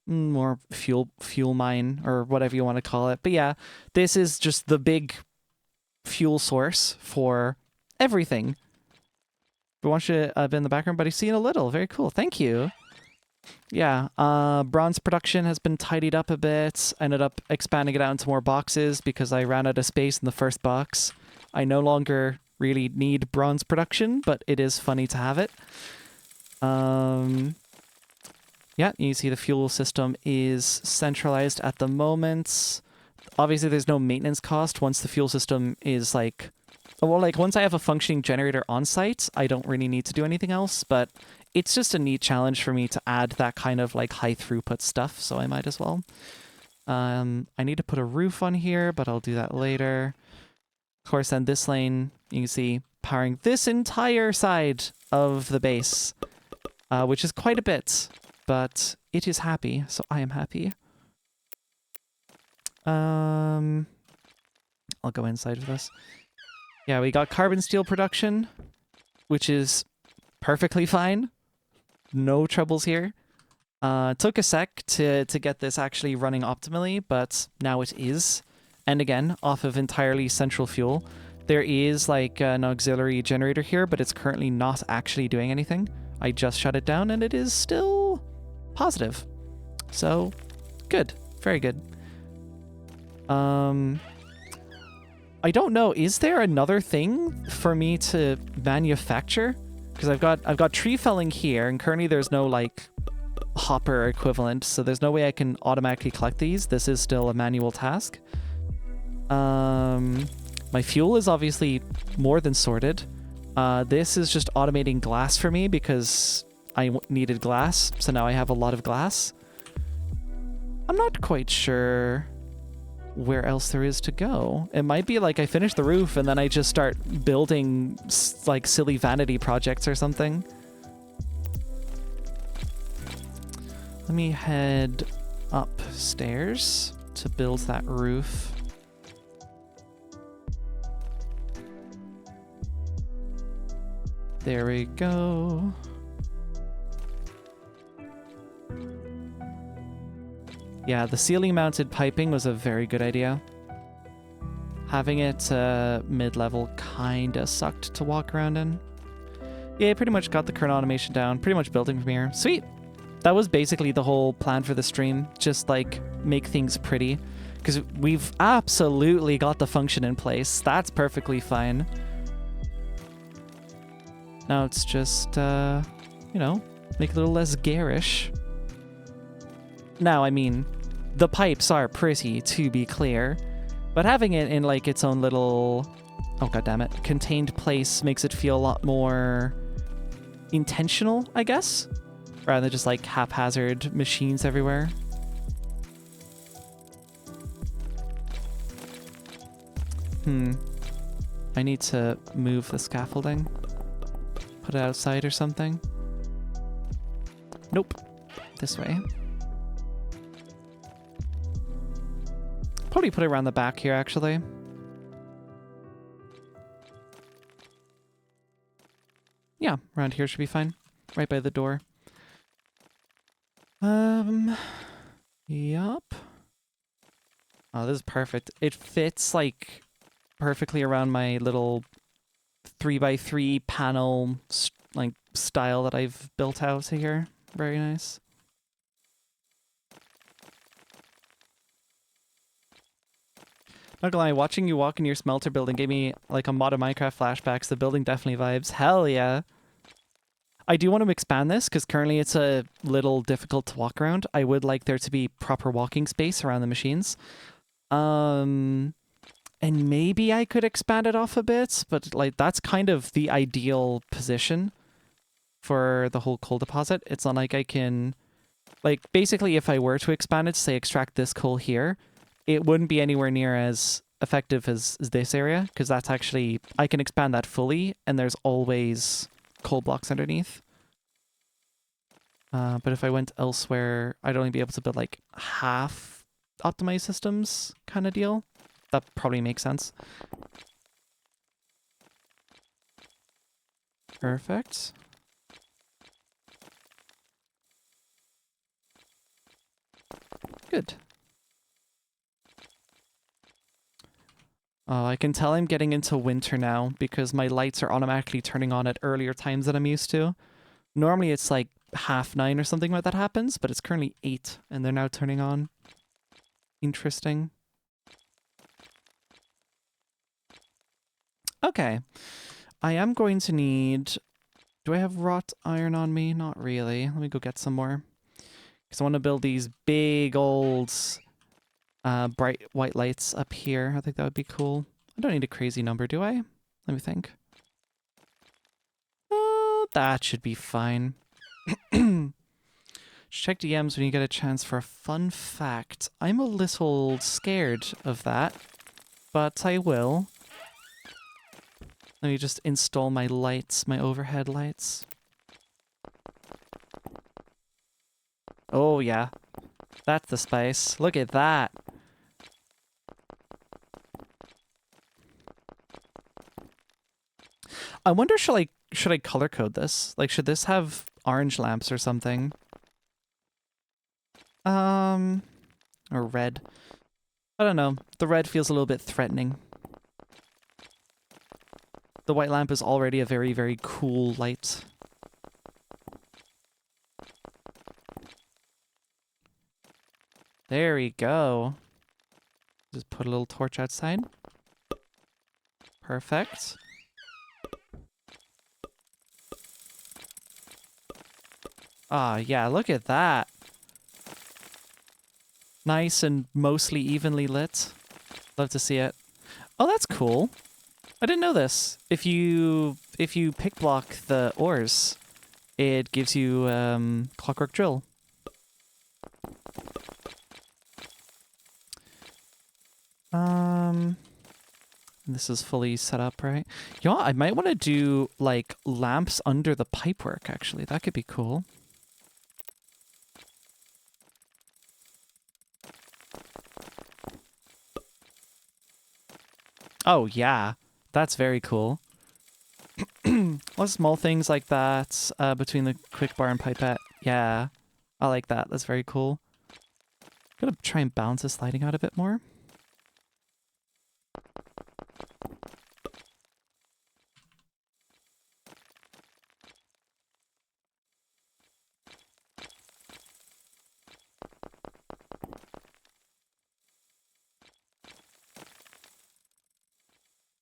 More fuel mine, or whatever you want to call it. But yeah, this is just the big fuel source for everything. I want you to be in the background, but I see it a little. Very cool. Thank you. Yeah, bronze production has been tidied up a bit. I ended up expanding it out into more boxes because I ran out of space in the first box. I no longer really need bronze production, but it is funny to have it. Yeah, you see the fuel system is centralized at the moment. Obviously, there's no maintenance cost once the fuel system is like... Well, like, once I have a functioning generator on site, I don't really need to do anything else, but it's just a neat challenge for me to add that kind of, like, high throughput stuff, so I might as well. I need to put a roof on here, but I'll do that later. Of course, then this lane, you can see, powering this entire side of the base, which is quite a bit, but it is happy, so I am happy. I'll go inside of this. Yeah, we got carbon steel production, which is perfectly fine. No troubles here. Took a sec to get this actually running optimally, but now it is. And again, off of entirely central fuel. There is like an auxiliary generator here, but it's currently not actually doing anything. I just shut it down and it is still positive. So, good. Very good. I don't know, is there another thing for me to manufacture? Because I've got tree felling here, and currently there's no like hopper equivalent, so there's no way I can automatically collect these. This is still a manual task. My fuel is obviously more than sorted. This is just automating glass for me because I needed glass, so now I have a lot of glass. I'm not quite sure where else there is to go. It might be like I finish the roof and then I just start building like silly vanity projects or something. Let me head upstairs to build that roof. There we go. Yeah, the ceiling mounted piping was a very good idea. Having it mid-level kinda sucked to walk around in. Yeah, pretty much got the current automation down, pretty much building from here. Sweet! That was basically the whole plan for the stream, just like make things pretty. Because we've absolutely got the function in place, that's perfectly fine. Now it's just, you know, make it a little less garish. Now, I mean, the pipes are pretty, to be clear, but having it in, like, its own little, oh goddammit, contained place makes it feel a lot more intentional, I guess, rather than just, like, haphazard machines everywhere. I need to move the scaffolding. Put it outside or something. Nope. This way. Probably put it around the back here, actually. Yeah, around here should be fine. Right by the door. Yup. Oh, this is perfect. It fits, like, perfectly around my little 3x3 panel, like, style that I've built out here. Very nice. Not gonna lie, watching you walk in your smelter building gave me like a mod of Minecraft flashbacks. The building definitely vibes. Hell yeah. I do want to expand this because currently it's a little difficult to walk around. I would like there to be proper walking space around the machines. And maybe I could expand it off a bit, but like that's kind of the ideal position for the whole coal deposit. It's not like I can, like, basically if I were to expand it, say extract this coal here, it wouldn't be anywhere near as effective as this area, because that's actually, I can expand that fully, and there's always coal blocks underneath. But if I went elsewhere, I'd only be able to build like half optimized systems kind of deal. That probably makes sense. Perfect. Good. Oh, I can tell I'm getting into winter now because my lights are automatically turning on at earlier times than I'm used to. Normally it's like 9:30 or something when that happens, but it's currently 8 and they're now turning on. Interesting. Okay. I am going to need... Do I have wrought iron on me? Not really. Let me go get some more. Because I want to build these big old bright white lights up here. I think that would be cool. I don't need a crazy number, do I? Let me think. That should be fine. Check DMs when you get a chance for a fun fact. I'm a little scared of that, but I will. Let me just install my lights, my overhead lights. Oh yeah, that's the spice. Look at that. I wonder, should I color code this? Like, should this have orange lamps or something? Or red. I don't know. The red feels a little bit threatening. The white lamp is already a very, very cool light. There we go. Just put a little torch outside. Perfect. Ah, yeah, look at that. Nice and mostly evenly lit. Love to see it. Oh, that's cool. I didn't know this. If you pick block the ores, it gives you clockwork drill. This is fully set up, right? You know what? I might want to do like lamps under the pipework, actually. That could be cool. Oh, yeah. That's very cool. Lots of small things like that between the quick bar and pipette. Yeah, I like that. That's very cool. Gotta try and balance this lighting out a bit more.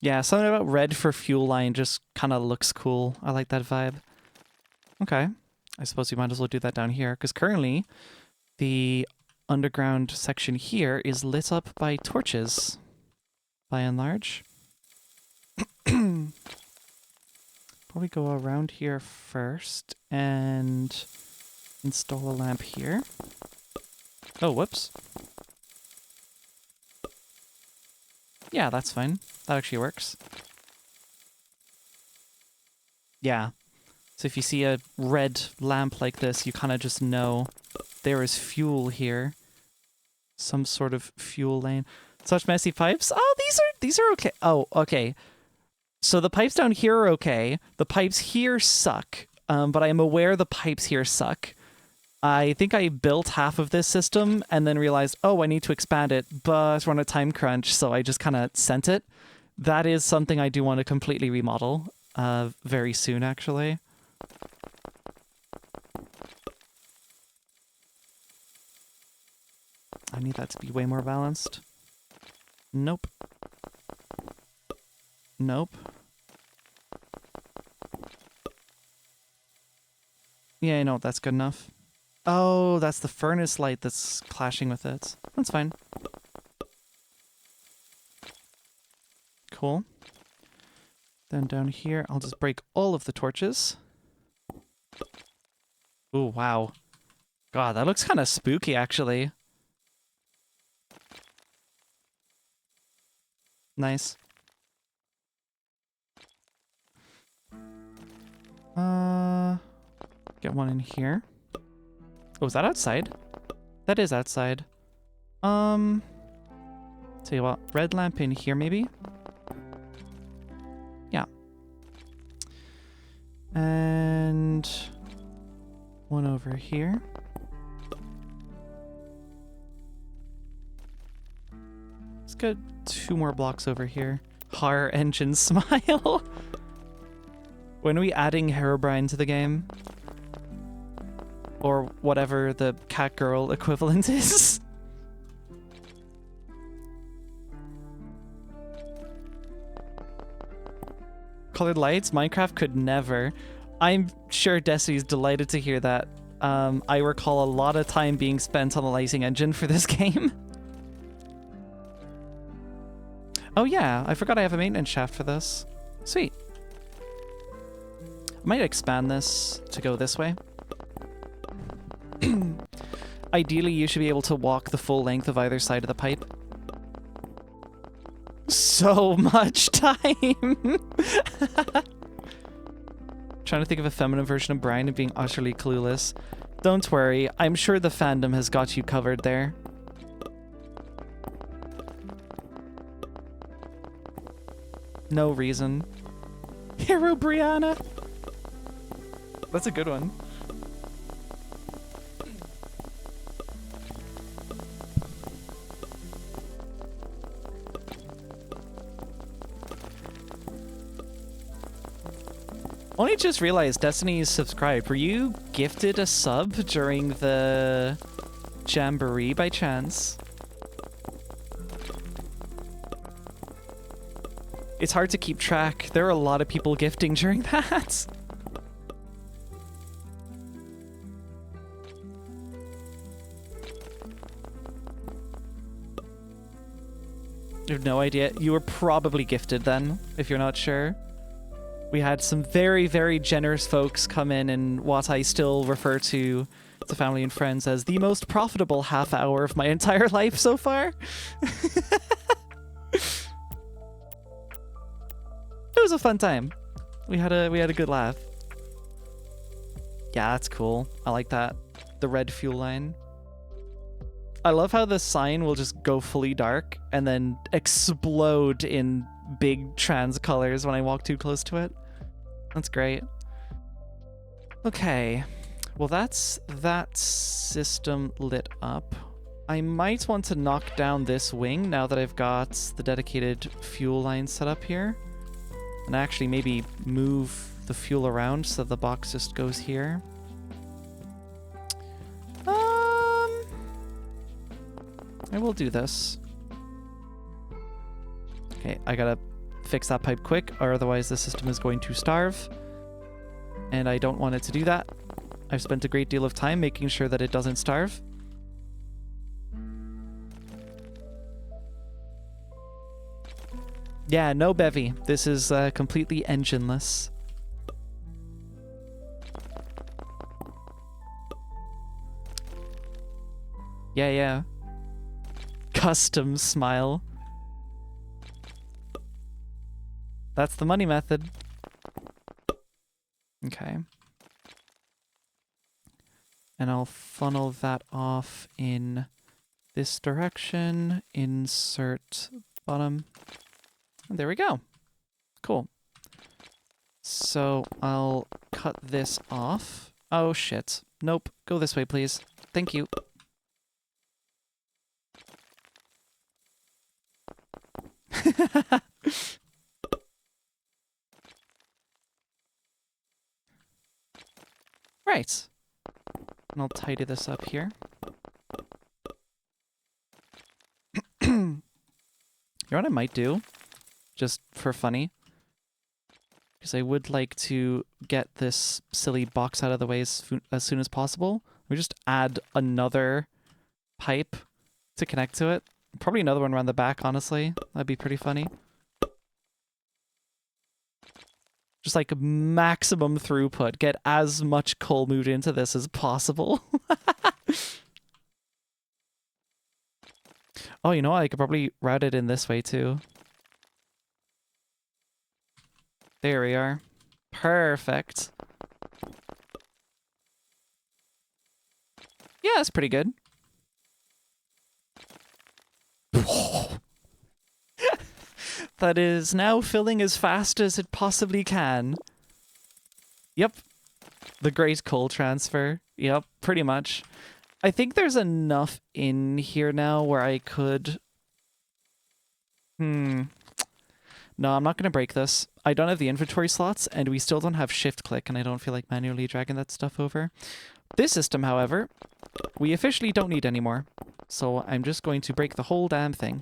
Yeah, something about red for fuel line just kind of looks cool. I like that vibe. Okay. I suppose we might as well do that down here, because currently the underground section here is lit up by torches, by and large. Probably go around here first and install a lamp here. Oh, whoops. Yeah, that's fine. That actually works. Yeah. So if you see a red lamp like this, you kind of just know there is fuel here. Some sort of fuel lane. Such messy pipes? Oh, these are okay. Oh, okay. So the pipes down here are okay. The pipes here suck. But I am aware the pipes here suck. I think I built half of this system and then realized, oh, I need to expand it, but we're on a time crunch, so I just kind of sent it. That is something I do want to completely remodel very soon, actually. I need that to be way more balanced. Nope. Nope. Yeah, I know, that's good enough. Oh, that's the furnace light that's clashing with it. That's fine. Cool. Then down here, I'll just break all of the torches. Ooh, wow. God, that looks kind of spooky, actually. Nice. Get one in here. Oh, is that outside? That is outside. Tell you what, red lamp in here, maybe? Yeah. And one over here. Let's get 2 more blocks over here. Horror engine smile. When are we adding Herobrine to the game? Or whatever the cat girl equivalent is. colored lights? Minecraft could never. I'm sure Destiny's delighted to hear that. I recall a lot of time being spent on the lighting engine for this game. Oh yeah, I forgot I have a maintenance shaft for this. Sweet. I might expand this to go this way. Ideally, you should be able to walk the full length of either side of the pipe. So much time! Trying to think of a feminine version of Brian and being utterly clueless. Don't worry, I'm sure the fandom has got you covered there. No reason. Hero Brianna! That's a good one. Only just realized Destiny's subscribed. Were you gifted a sub during the Jamboree by chance? It's hard to keep track. There are a lot of people gifting during that. I have no idea. You were probably gifted then, if you're not sure. We had some very, very generous folks come in what I still refer to family and friends as the most profitable half hour of my entire life so far. It was a fun time. We had a good laugh. Yeah, that's cool. I like that. The red fuel line. I love how the sign will just go fully dark and then explode in big trans colors when I walk too close to it. That's great. Okay. Well, that's that system lit up. I might want to knock down this wing now that I've got the dedicated fuel line set up here. And actually maybe move the fuel around so the box just goes here. I will do this. Okay, I gotta fix that pipe quick, or otherwise the system is going to starve. And I don't want it to do that. I've spent a great deal of time making sure that it doesn't starve. Yeah, no bevy. This is completely engineless. Yeah. Custom smile. That's the money method. Okay. And I'll funnel that off in this direction. Insert bottom. And there we go. Cool. So I'll cut this off. Oh shit. Nope. Go this way, please. Thank you. Right. And I'll tidy this up here. You know what I might do? Just for funny? Because I would like to get this silly box out of the way as soon as possible. We just add another pipe to connect to it. Probably another one around the back, honestly. That'd be pretty funny. Just like maximum throughput. Get as much coal moved into this as possible. Oh, you know what? I could probably route it in this way too. There we are. Perfect. Yeah, that's pretty good. That is now filling as fast as it possibly can. Yep. The great coal transfer. Yep, pretty much. I think there's enough in here now where I could... No, I'm not going to break this. I don't have the inventory slots, and we still don't have shift click, and I don't feel like manually dragging that stuff over. This system, however, we officially don't need anymore. So I'm just going to break the whole damn thing.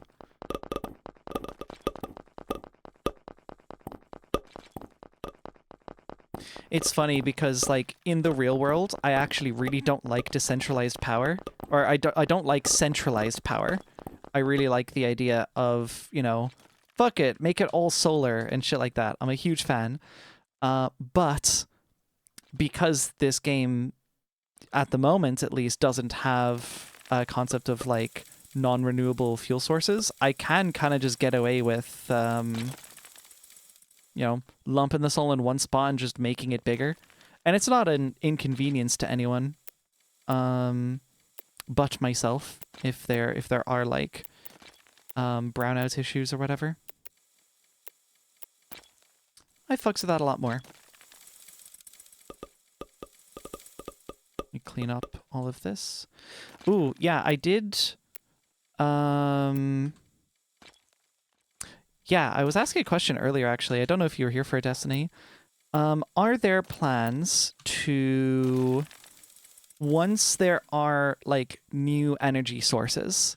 It's funny because, like, in the real world, I actually really don't like decentralized power. Or I don't like centralized power. I really like the idea of, you know, fuck it, make it all solar and shit like that. I'm a huge fan. But because this game, at the moment at least, doesn't have a concept of, like, non-renewable fuel sources, I can kind of just get away with, you know, lumping this all in one spot and just making it bigger. And it's not an inconvenience to anyone, but myself, if there are, like, brownout issues or whatever. I fucks with that a lot more. Let me clean up all of this. Ooh, yeah, I did... Yeah, I was asking a question earlier, actually. I don't know if you were here for Destiny. Are there plans to... Once there are, like, new energy sources,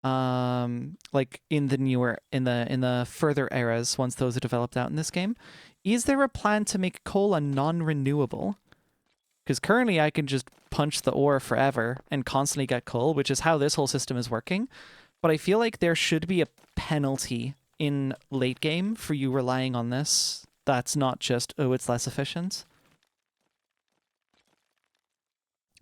like in the further eras, once those are developed out in this game, is there a plan to make coal a non-renewable? Because currently I can just punch the ore forever and constantly get coal, which is how this whole system is working. But I feel like there should be a penalty in late game for you relying on this. That's not just, oh, it's less efficient.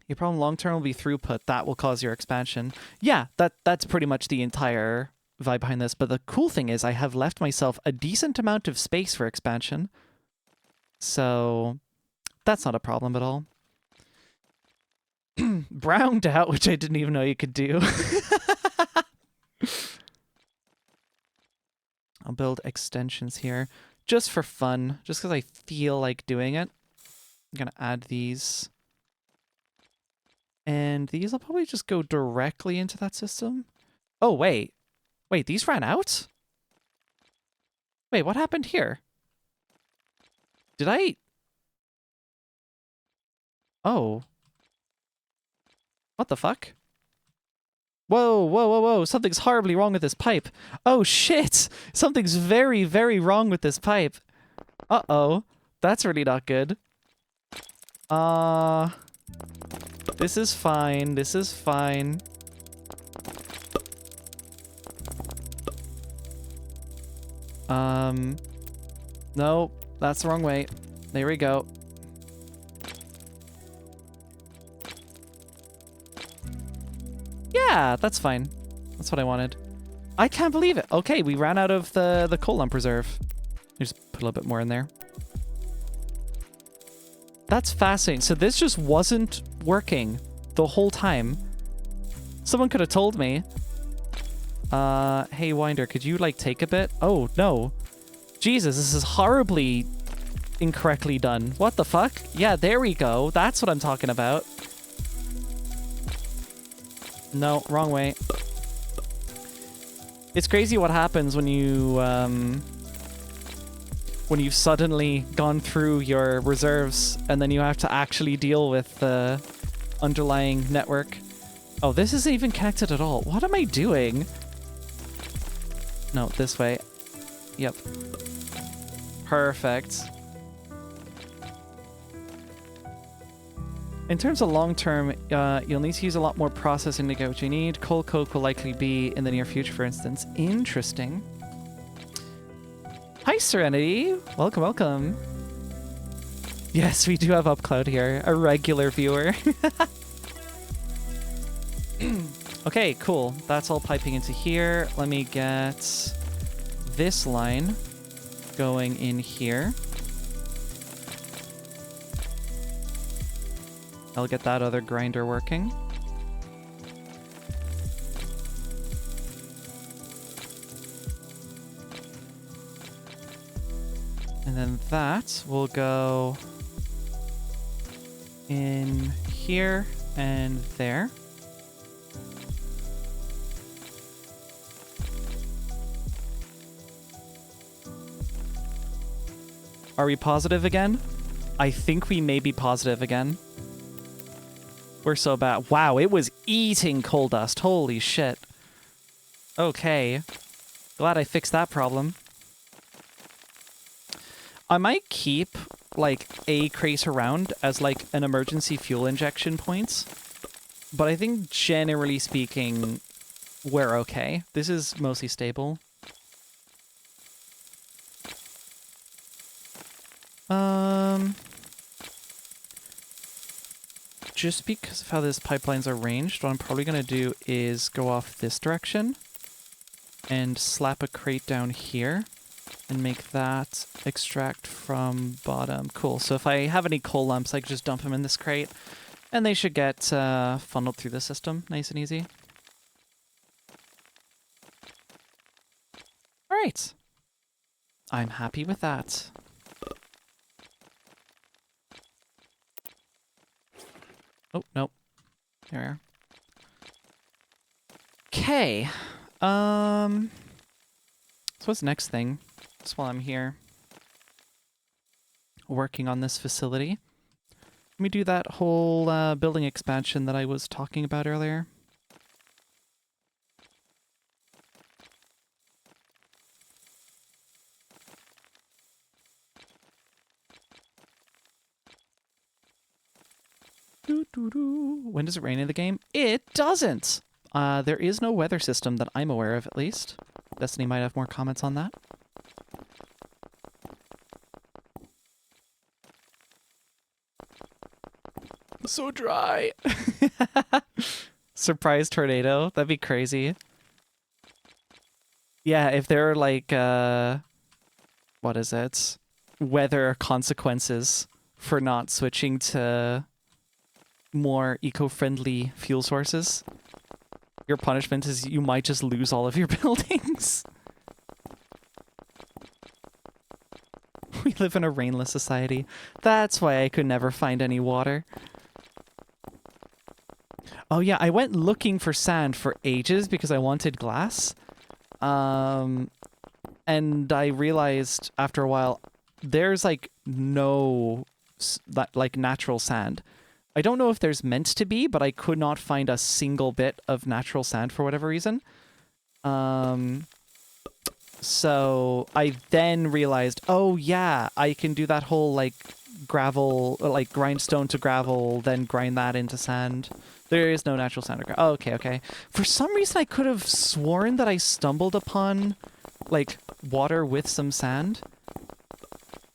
Your problem long-term will be throughput. That will cause your expansion. Yeah, that's pretty much the entire vibe behind this. But the cool thing is I have left myself a decent amount of space for expansion. So that's not a problem at all. Browned out, which I didn't even know you could do. I'll build extensions here just for fun, just because I feel like doing it. I'm going to add these. And these will probably just go directly into that system. Oh, wait. Wait, these ran out? Wait, what happened here? Did I... Oh. What the fuck? Whoa, whoa, whoa, whoa. Something's horribly wrong with this pipe. Oh, shit. Something's very, very wrong with this pipe. Uh-oh. That's really not good. This is fine. This is fine. No, that's the wrong way. There we go. Yeah, that's fine. That's what I wanted. I can't believe it. Okay, we ran out of the coal lump reserve. Just put a little bit more in there. That's fascinating. So this just wasn't working the whole time. Someone could have told me. Hey, Winder, could you, like, take a bit? Oh, no. Jesus, this is horribly incorrectly done. What the fuck? Yeah, there we go. That's what I'm talking about. No, wrong way. It's crazy what happens when you've suddenly gone through your reserves and then you have to actually deal with the underlying network. Oh, this isn't even connected at all. What am I doing? No, this way. Yep. Perfect. In terms of long-term, you'll need to use a lot more processing to get what you need. Coal coke will likely be in the near future, for instance. Interesting. Hi, Serenity. Welcome, welcome. Yes, we do have UpCloud here. A regular viewer. Okay, cool. That's all piping into here. Let me get this line going in here. I'll get that other grinder working. And then that will go in here and there. Are we positive again? I think we may be positive again. We're so bad. Wow, it was eating coal dust. Holy shit. Okay. Glad I fixed that problem. I might keep like a crate around as like an emergency fuel injection point. But I think generally speaking, we're okay. This is mostly stable. Just because of how this pipeline's arranged, what I'm probably going to do is go off this direction and slap a crate down here and make that extract from bottom. Cool. So if I have any coal lumps, I can just dump them in this crate and they should get funneled through the system nice and easy. All right. I'm happy with that. Oh, nope. There we are. Okay. So what's the next thing? Just while I'm here working on this facility. Let me do that whole building expansion that I was talking about earlier. When does it rain in the game? It doesn't! There is no weather system that I'm aware of, at least. Destiny might have more comments on that. So dry! Surprise tornado? That'd be crazy. Yeah, if there are like, what is it? Weather consequences for not switching to more eco-friendly fuel sources. Your punishment is you might just lose all of your buildings. We live in a rainless society. That's why I could never find any water. Oh yeah, I went looking for sand for ages because I wanted glass. And I realized after a while, there's like no like natural sand. I don't know if there's meant to be, but I could not find a single bit of natural sand for whatever reason. So I then realized, oh yeah, I can do that whole like gravel, like grind stone to gravel, then grind that into sand. There is no natural sand. Oh, okay, okay. For some reason, I could have sworn that I stumbled upon like water with some sand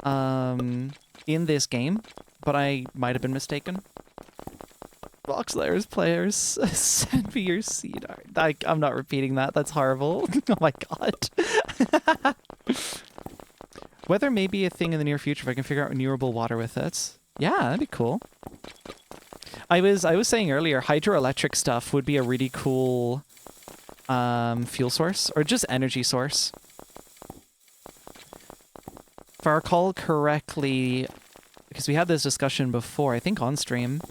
in this game, but I might have been mistaken. Voxel Eras players, send me your seed art. I'm not repeating that. That's horrible. Oh my god. Weather may be a thing in the near future if I can figure out renewable water with it. Yeah, that'd be cool. I was saying earlier, hydroelectric stuff would be a really cool fuel source, or just energy source. If I recall correctly, because we had this discussion before, I think on stream,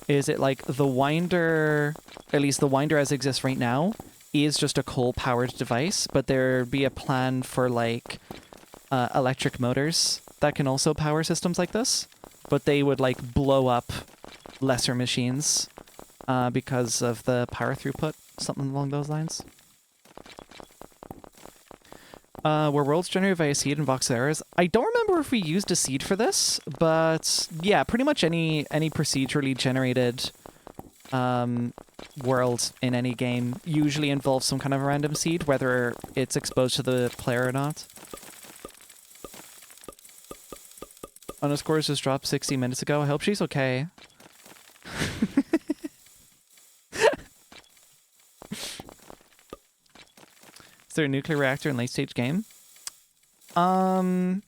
is it like the winder, at least the winder as it exists right now, is just a coal-powered device, but there'd be a plan for like electric motors that can also power systems like this, but they would like blow up lesser machines because of the power throughput, something along those lines. Were worlds generated via seed in Voxel Eras? I don't remember if we used a seed for this, but yeah, pretty much any procedurally generated world in any game usually involves some kind of a random seed, whether it's exposed to the player or not. Underscores just dropped 60 minutes ago. I hope she's okay. Is there a nuclear reactor in late-stage game? I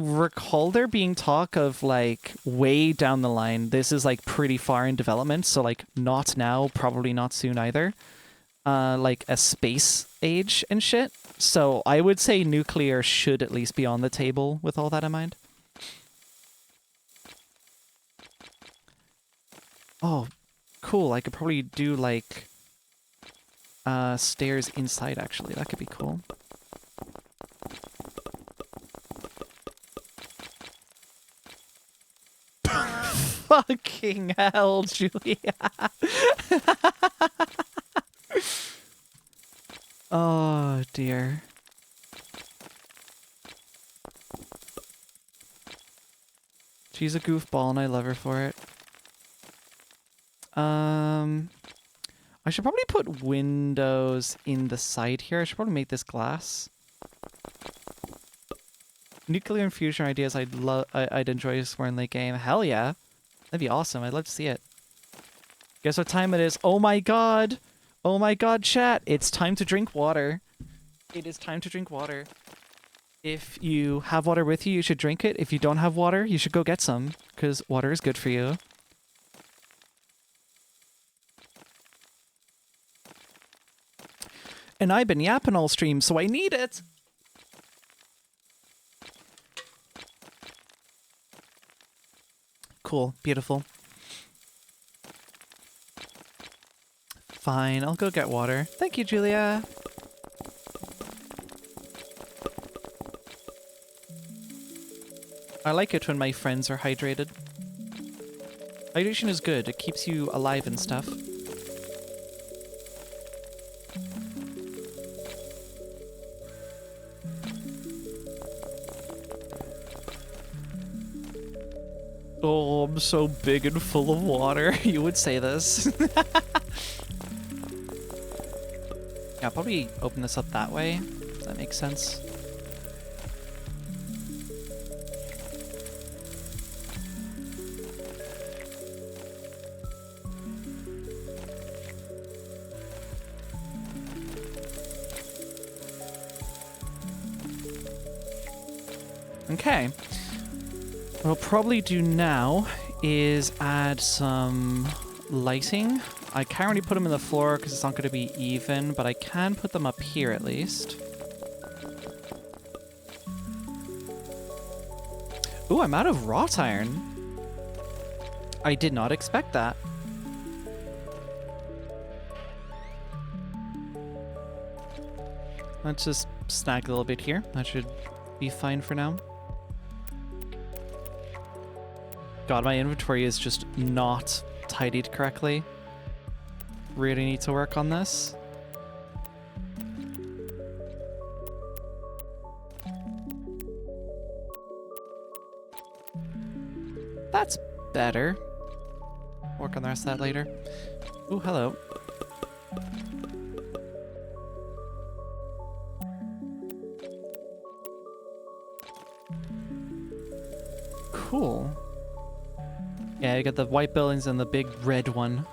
recall there being talk of, like, way down the line. This is, like, pretty far in development, so, like, not now, probably not soon either. Like, a space age and shit. So I would say nuclear should at least be on the table with all that in mind. Oh, cool. I could probably do, like... stairs inside, actually. That could be cool. Fucking hell, Julia. Oh, dear. She's a goofball and I love her for it. I should probably put windows in the side here. I should probably make this glass. Nuclear infusion ideas I'd enjoy exploring late game. Hell yeah. That'd be awesome. I'd love to see it. Guess what time it is? Oh my god. Oh my god, chat. It's time to drink water. It is time to drink water. If you have water with you, you should drink it. If you don't have water, you should go get some, because water is good for you. And I've been yapping all stream, so I need it. Cool. Beautiful. Fine, I'll go get water. Thank you, Julia. I like it when my friends are hydrated. Hydration is good. It keeps you alive and stuff. Oh, I'm so big and full of water. You would say this. Yeah, I'll probably open this up that way. Does that make sense? Okay. What I'll probably do now is add some lighting. I can't really put them in the floor because it's not going to be even, but I can put them up here at least. Ooh, I'm out of wrought iron. I did not expect that. Let's just snag a little bit here. That should be fine for now. God, my inventory is just not tidied correctly. Really need to work on this. That's better. Work on the rest of that later. Ooh, hello. Cool. Yeah, you got the white buildings and the big red one.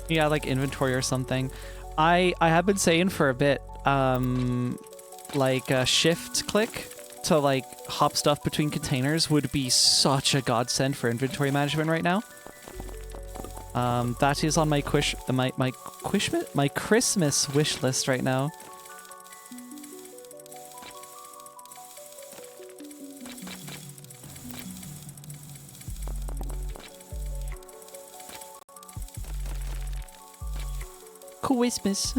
Yeah, like inventory or something. I have been saying for a bit, like a shift click to like hop stuff between containers would be such a godsend for inventory management right now. That is on my my Christmas wish list right now. Christmas.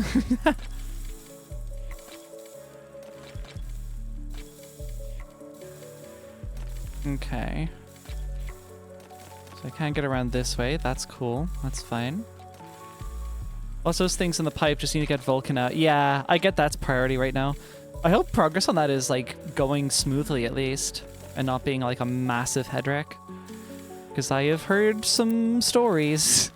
Okay. So I can't get around this way. That's cool. That's fine. Also, those things in the pipe just need to get Vulcan out. Yeah, I get that's priority right now. I hope progress on that is, like, going smoothly at least, and not being, like, a massive head wreck. Because I have heard some stories.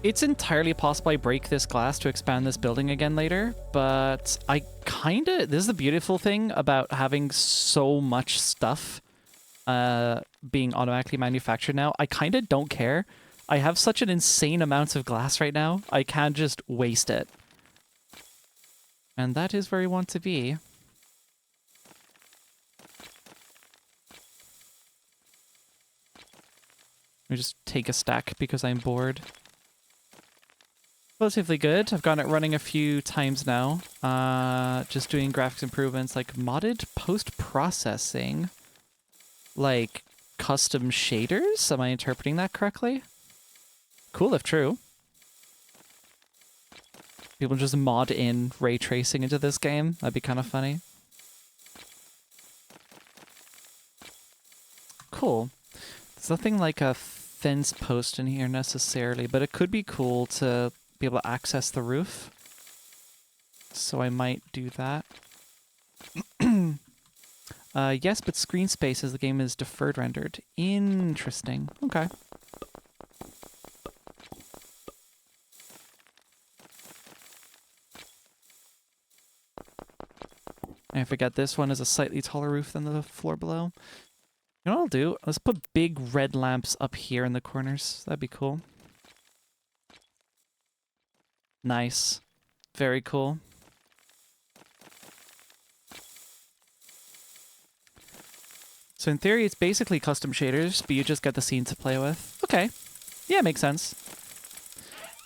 It's entirely possible I break this glass to expand this building again later, but I kinda... This is the beautiful thing about having so much stuff being automatically manufactured now. I kinda don't care. I have such an insane amount of glass right now, I can't just waste it. And that is where we want to be. Let me just take a stack because I'm bored. Relatively good. I've got it running a few times now. Just doing graphics improvements like modded post-processing. Like custom shaders? Am I interpreting that correctly? Cool if true. People just mod in ray tracing into this game. That'd be kind of funny. Cool. There's nothing like a fence post in here necessarily, but it could be cool to be able to access the roof. so I might do that. Yes, but screen space as the game is deferred rendered. Interesting. Okay. I forget this one is a slightly taller roof than the floor below. You know what I'll do? Let's put big red lamps up here in the corners. That'd be cool. Nice. Very cool. So in theory, it's basically custom shaders, but you just get the scene to play with. Okay. Yeah, makes sense.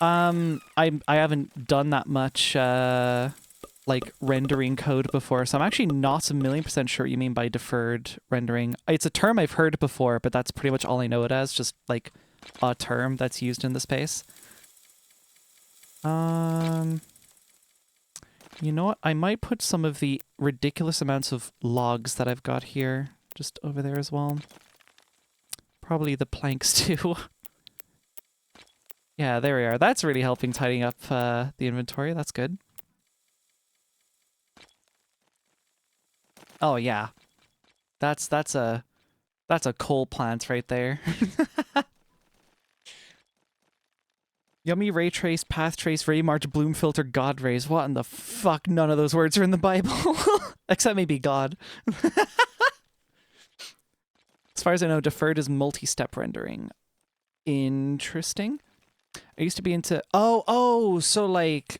I haven't done that much, like, rendering code before, so I'm actually not 1,000,000% sure what you mean by deferred rendering. It's a term I've heard before, but that's pretty much all I know it as, just, like, a term that's used in the space. You know what? I might put some of the ridiculous amounts of logs that I've got here just over there as well. Probably the planks too. Yeah, there we are. That's really helping tidying up the inventory. That's good. Oh yeah, that's a coal plant right there. Yummy ray trace, path trace, ray march, bloom filter, god rays. What in the fuck? None of those words are in the Bible. Except maybe God. As far as I know, deferred is multi-step rendering. Interesting. I used to be into... so like...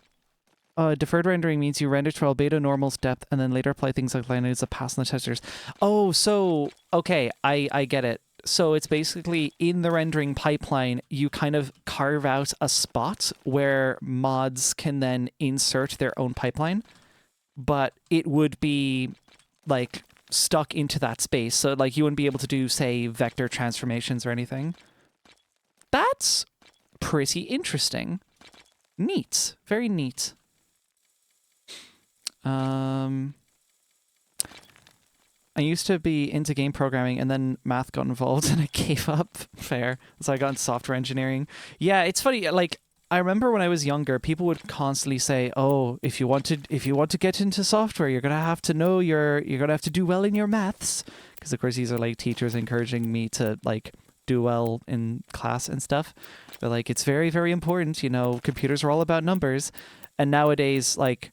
deferred rendering means you render to albedo normal's depth and then later apply things like line as a pass on the textures. Oh, so... Okay, I get it. So it's basically in the rendering pipeline, you kind of carve out a spot where mods can then insert their own pipeline, but it would be like stuck into that space. So like you wouldn't be able to do, say, vector transformations or anything. That's pretty interesting. Neat. Very neat. I used to be into game programming and then math got involved and I gave up. Fair. So I got into software engineering. Yeah, it's funny. Like, I remember when I was younger, people would constantly say, "Oh, if you want to get into software, you're gonna have to know you're gonna have to do well in your maths." Because of course these are like teachers encouraging me to like do well in class and stuff. They're like, it's very, very important. You know, computers are all about numbers. And nowadays, like,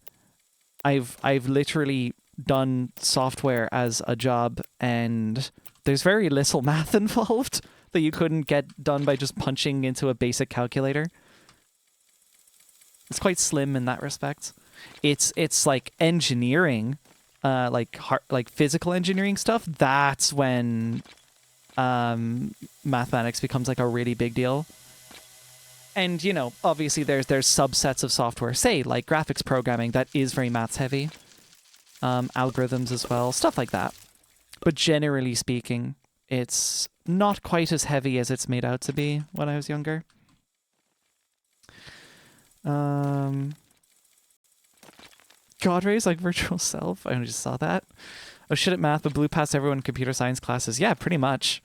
I've literally done software as a job and there's very little math involved that you couldn't get done by just punching into a basic calculator. It's quite slim in that respect. It's like engineering, like physical engineering stuff. That's when mathematics becomes like a really big deal. And, you know, obviously there's subsets of software, say, like graphics programming, that is very maths heavy. Algorithms as well, stuff like that. But generally speaking, it's not quite as heavy as it's made out to be when I was younger. God rays like virtual self. I just saw that. Oh shit at math, but blew past everyone in computer science classes. Yeah, pretty much.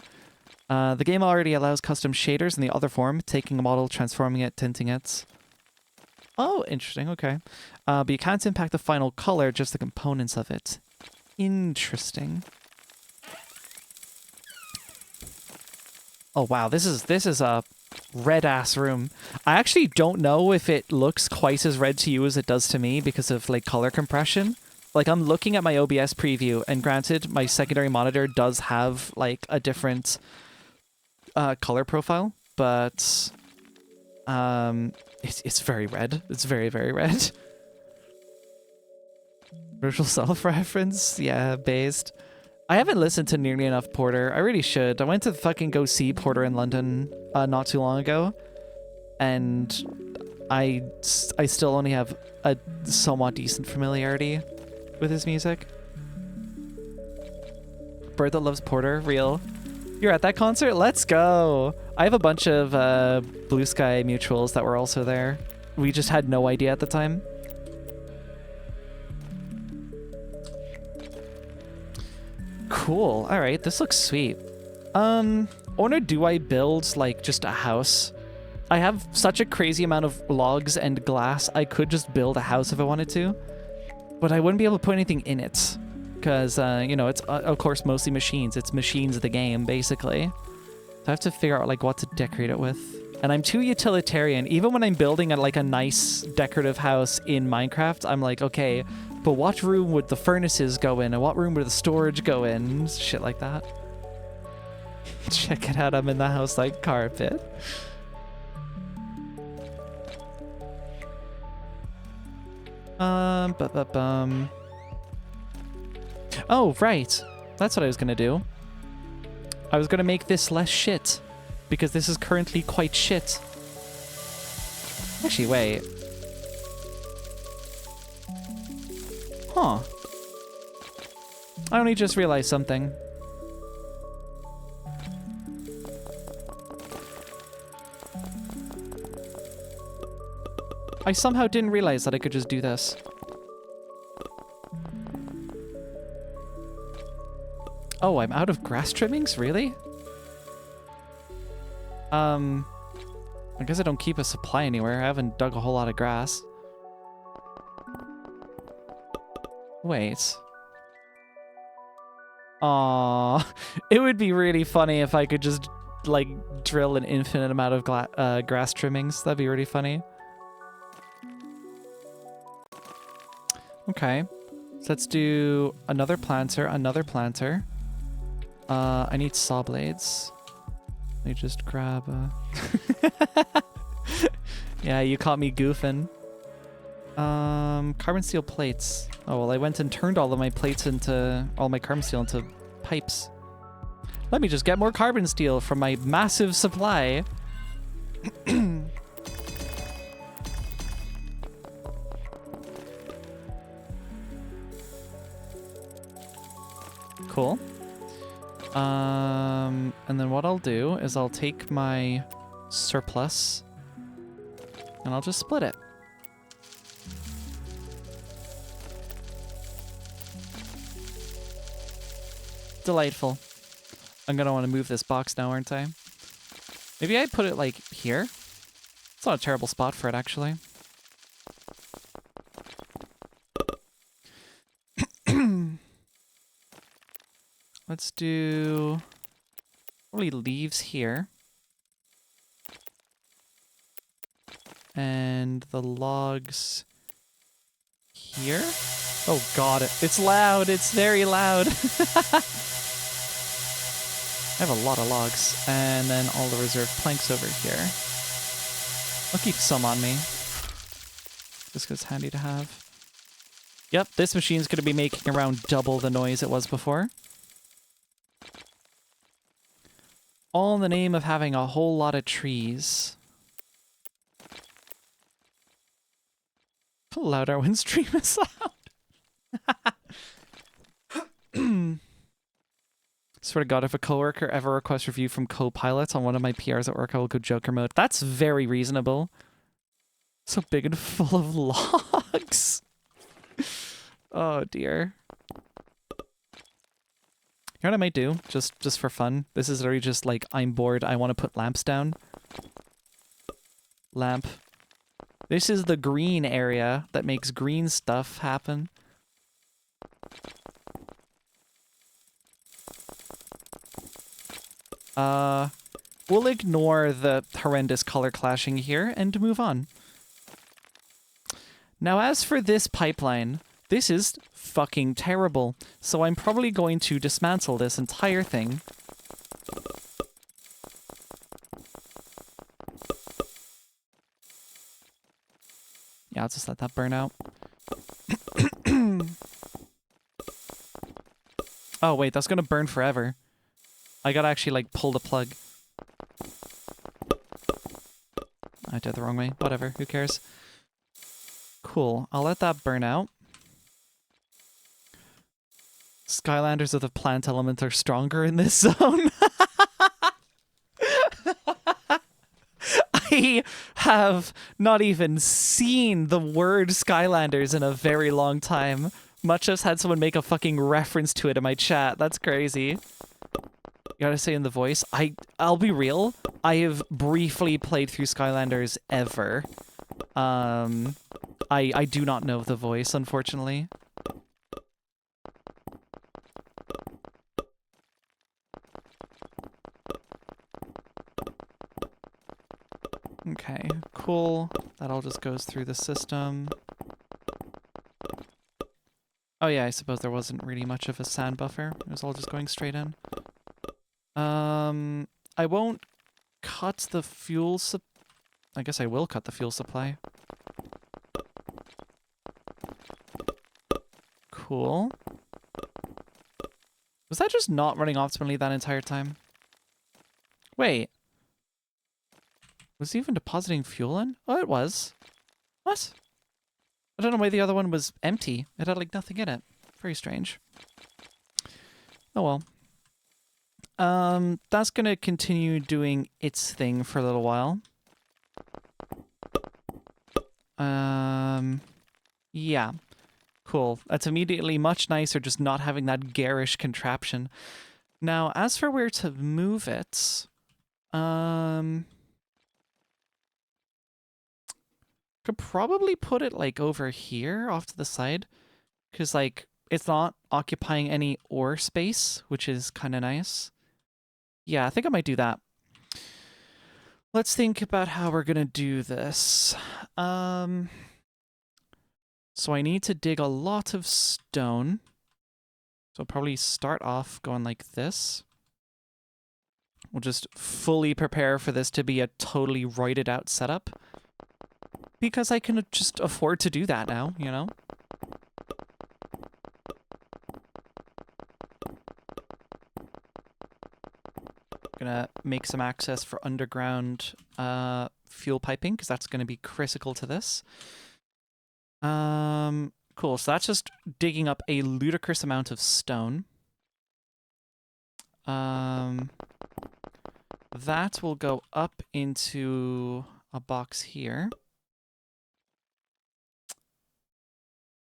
The game already allows custom shaders in the other form, taking a model, transforming it, tinting it. Oh, interesting, okay. But you can't impact the final color, just the components of it. Interesting. Oh wow, this is a red-ass room. I actually don't know if it looks quite as red to you as it does to me because of like color compression. Like I'm looking at my OBS preview, and granted, my secondary monitor does have like a different color profile, but it's very red. It's very, very red. Virtual self reference, yeah, based. I haven't listened to nearly enough Porter. I really should. I went to fucking go see Porter in London not too long ago, and I still only have a somewhat decent familiarity with his music. Bird that loves Porter, real. You're at that concert? Let's go! I have a bunch of Blue Sky mutuals that were also there. We just had no idea at the time. Cool. Alright, this looks sweet. Or do I build, like, just a house? I have such a crazy amount of logs and glass, I could just build a house if I wanted to. But I wouldn't be able to put anything in it. Because, you know, it's, of course, mostly machines. It's machines of the game, basically. So I have to figure out, like, what to decorate it with. And I'm too utilitarian. Even when I'm building, like, a nice decorative house in Minecraft, I'm like, okay, but what room would the furnaces go in? And what room would the storage go in? Shit like that. Check it out, I'm in the house like carpet. Oh, right. That's what I was gonna do. I was gonna make this less shit. Because this is currently quite shit. Actually, wait. Huh. I only just realized something. I somehow didn't realize that I could just do this. Oh, I'm out of grass trimmings? Really? I guess I don't keep a supply anywhere. I haven't dug a whole lot of grass. Wait. Aww. It would be really funny if I could just, like, drill an infinite amount of grass trimmings. That'd be really funny. Okay. So let's do another planter, another planter. I need saw blades. Let me just grab Yeah, you caught me goofing. Carbon steel plates. Oh, well, I went and turned all of my plates into... all my carbon steel into pipes. Let me just get more carbon steel from my massive supply. Cool. And then what I'll do is I'll take my surplus and I'll just split it. Delightful. I'm gonna want to move this box now, aren't I? Maybe I put it like here. It's not a terrible spot for it, actually. Let's do probably leaves here. And the logs here. Oh god, it's loud. It's very loud. I have a lot of logs. And then all the reserve planks over here. I'll keep some on me. Just 'cause it's handy to have. Yep, this machine's going to be making around double the noise it was before. All in the name of having a whole lot of trees. How loud our stream is loud. Swear to God, if a coworker ever requests review from co-pilots on one of my PRs at work, I will go Joker mode. That's very reasonable. So big and full of logs. Oh dear. You know what I might do? Just for fun. This is literally just like, I'm bored, I want to put lamps down. Lamp. This is the green area that makes green stuff happen. We'll ignore the horrendous color clashing here and move on. Now, as for this pipeline, this is fucking terrible. So I'm probably going to dismantle this entire thing. Yeah, I'll just let that burn out. Oh, wait, that's gonna burn forever. I gotta actually, like, pull the plug. I did it the wrong way. Whatever, who cares? Cool, I'll let that burn out. Skylanders of the plant element are stronger in this zone. I have not even seen the word Skylanders in a very long time. Much as had someone make a fucking reference to it in my chat. That's crazy. You gotta say in the voice. I'll be real. I have briefly played through Skylanders ever. I do not know the voice, unfortunately. Okay, cool. That all just goes through the system. Oh yeah, I suppose there wasn't really much of a sand buffer. It was all just going straight in. I won't cut the fuel I guess I will cut the fuel supply. Cool. Was that just not running optimally that entire time? Wait. Was he even depositing fuel in? Oh, it was. What? I don't know why the other one was empty. It had, like, nothing in it. Very strange. Oh, well. That's gonna continue doing its thing for a little while. Yeah. Cool. That's immediately much nicer just not having that garish contraption. Now, as for where to move it, could probably put it, like, over here off to the side. Because, like, it's not occupying any ore space, which is kind of nice. Yeah, I think I might do that. Let's think about how we're going to do this. So I need to dig a lot of stone. So I'll probably start off going like this. We'll just fully prepare for this to be a totally roided out setup. Because I can just afford to do that now, you know? Gonna make some access for underground fuel piping, because that's gonna be critical to this. Cool, so that's just digging up a ludicrous amount of stone. That will go up into a box here.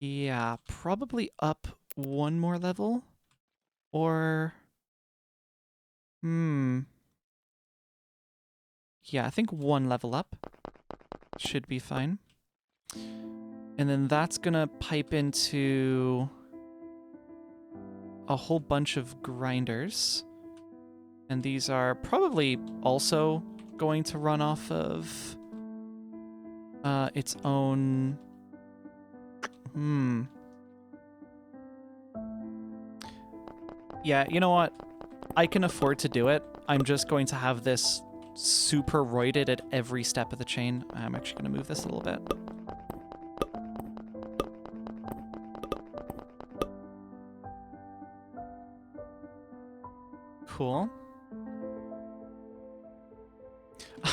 Yeah, probably up one more level. Or... Yeah, I think one level up should be fine. And then that's gonna pipe into a whole bunch of grinders. And these are probably also going to run off of its own... Yeah, you know what? I can afford to do it. I'm just going to have this super roided at every step of the chain. I'm actually going to move this a little bit. Cool.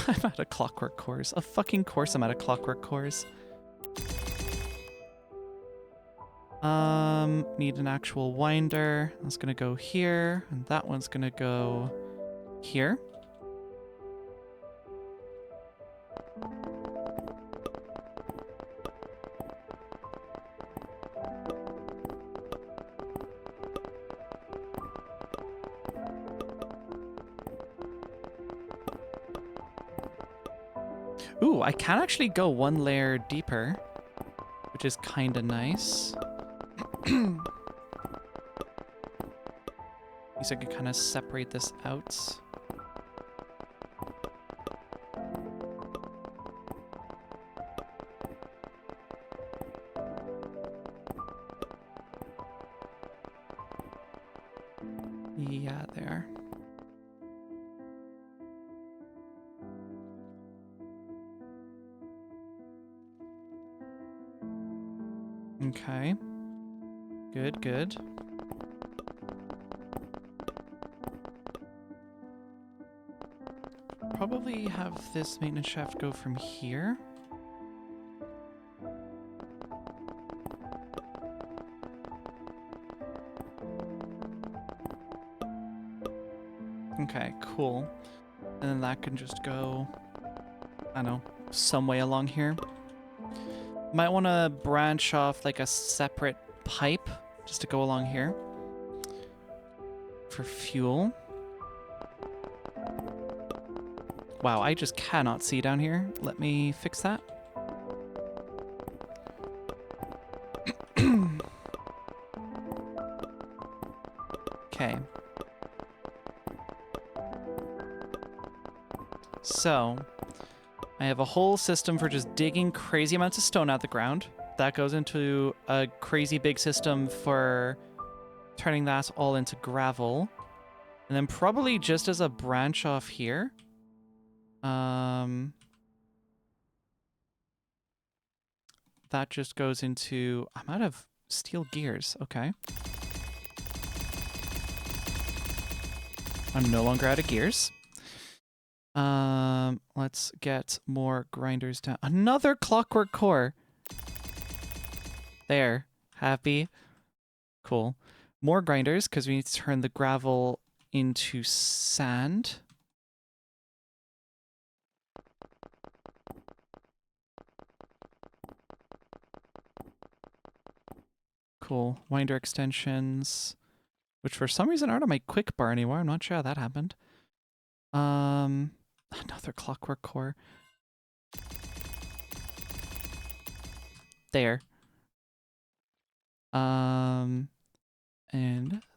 I'm at a clockwork course. Of fucking course I'm at a clockwork course. Need an actual winder. That's gonna go here, and that one's gonna go here. Ooh, I can actually go one layer deeper, which is kind of nice. At least I can kind of separate this out. Yeah, there. Okay. Good, good. Probably have this maintenance shaft go from here. Okay, cool. And then that can just go, I don't know, some way along here. Might want to branch off like a separate pipe just to go along here for fuel. Wow, I just cannot see down here. Let me fix that. Okay. So, I have a whole system for just digging crazy amounts of stone out the ground. That goes into a crazy big system for turning that all into gravel. And then probably just as a branch off here. That just goes into... I'm out of steel gears. Okay. I'm no longer out of gears. Let's get more grinders down. Another clockwork core. There. Happy. Cool. More grinders, because we need to turn the gravel into sand. Cool. Winder extensions, which for some reason aren't on my quick bar anymore. I'm not sure how that happened. Another clockwork core. There. And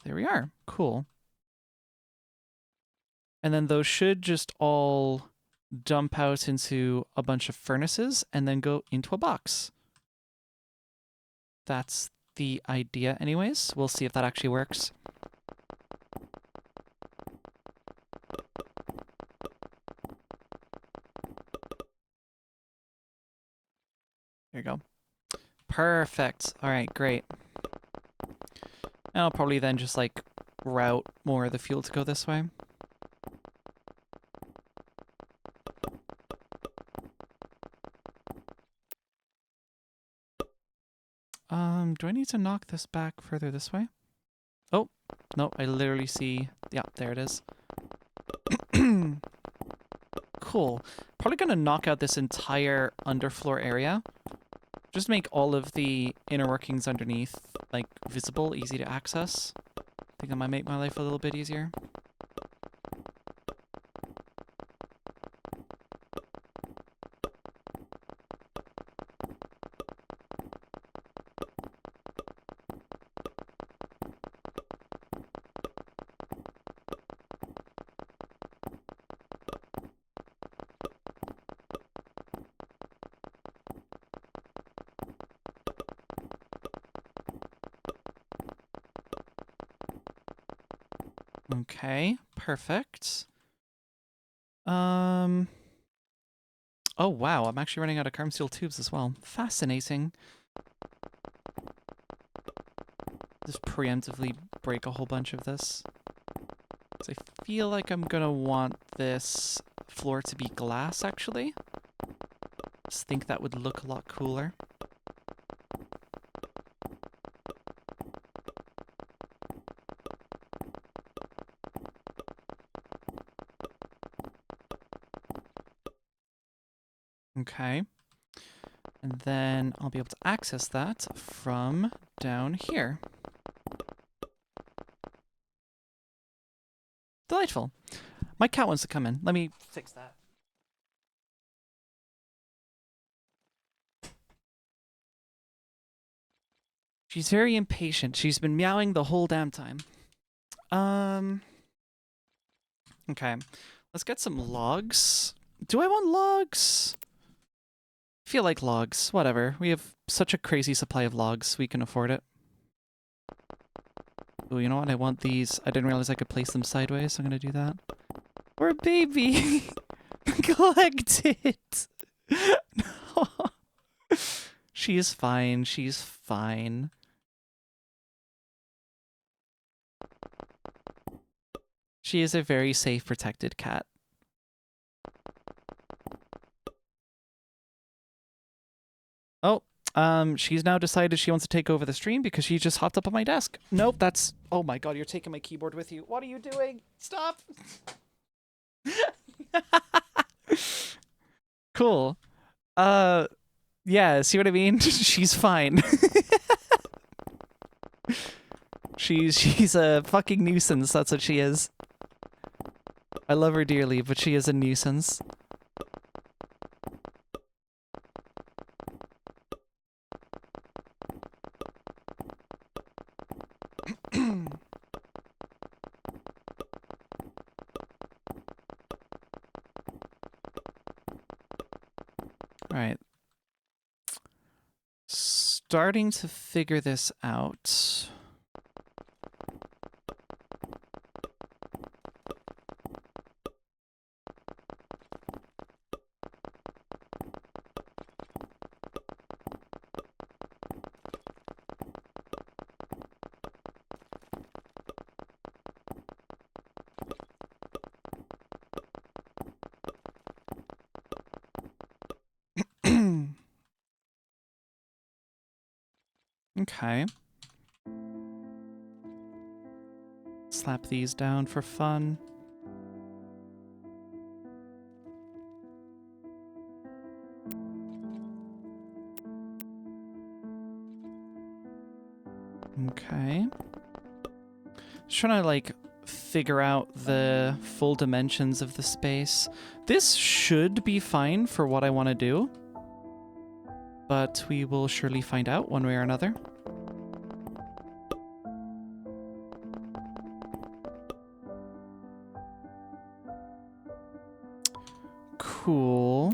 there we are. Cool. And then those should just all dump out into a bunch of furnaces and then go into a box. That's the idea anyways. We'll see if that actually works. There you go. Perfect. All right, great. And I'll probably then just like route more of the fuel to go this way. Do I need to knock this back further this way? Oh, no, I literally see... Yeah, there it is. Cool. Probably gonna knock out this entire underfloor area. Just make all of the inner workings underneath, like, visible, easy to access. I think that might make my life a little bit easier. Okay, perfect. Oh wow, I'm actually running out of carbon steel tubes as well. Fascinating. Just preemptively break a whole bunch of this. 'Cause I feel like I'm gonna want this floor to be glass, actually. Just think that would look a lot cooler. Okay. And then I'll be able to access that from down here. Delightful. My cat wants to come in. Let me fix that. She's very impatient. She's been meowing the whole damn time. Okay. Let's get some logs. Do I want logs? I feel like logs. Whatever. We have such a crazy supply of logs. We can afford it. Oh, you know what? I want these. I didn't realize I could place them sideways, so I'm gonna do that. We're a baby! Collect it! No. She is fine. She's fine. She is a very safe, protected cat. Oh, she's now decided she wants to take over the stream because she just hopped up on my desk. Nope, that's... Oh my god, you're taking my keyboard with you. What are you doing? Stop! Cool. Yeah, see what I mean? She's fine. She's a fucking nuisance, that's what she is. I love her dearly, but she is a nuisance. starting to figure this out. Okay. Slap these down for fun. Okay. Just trying to, like, figure out the full dimensions of the space. This should be fine for what I want to do, but we will surely find out one way or another. Cool.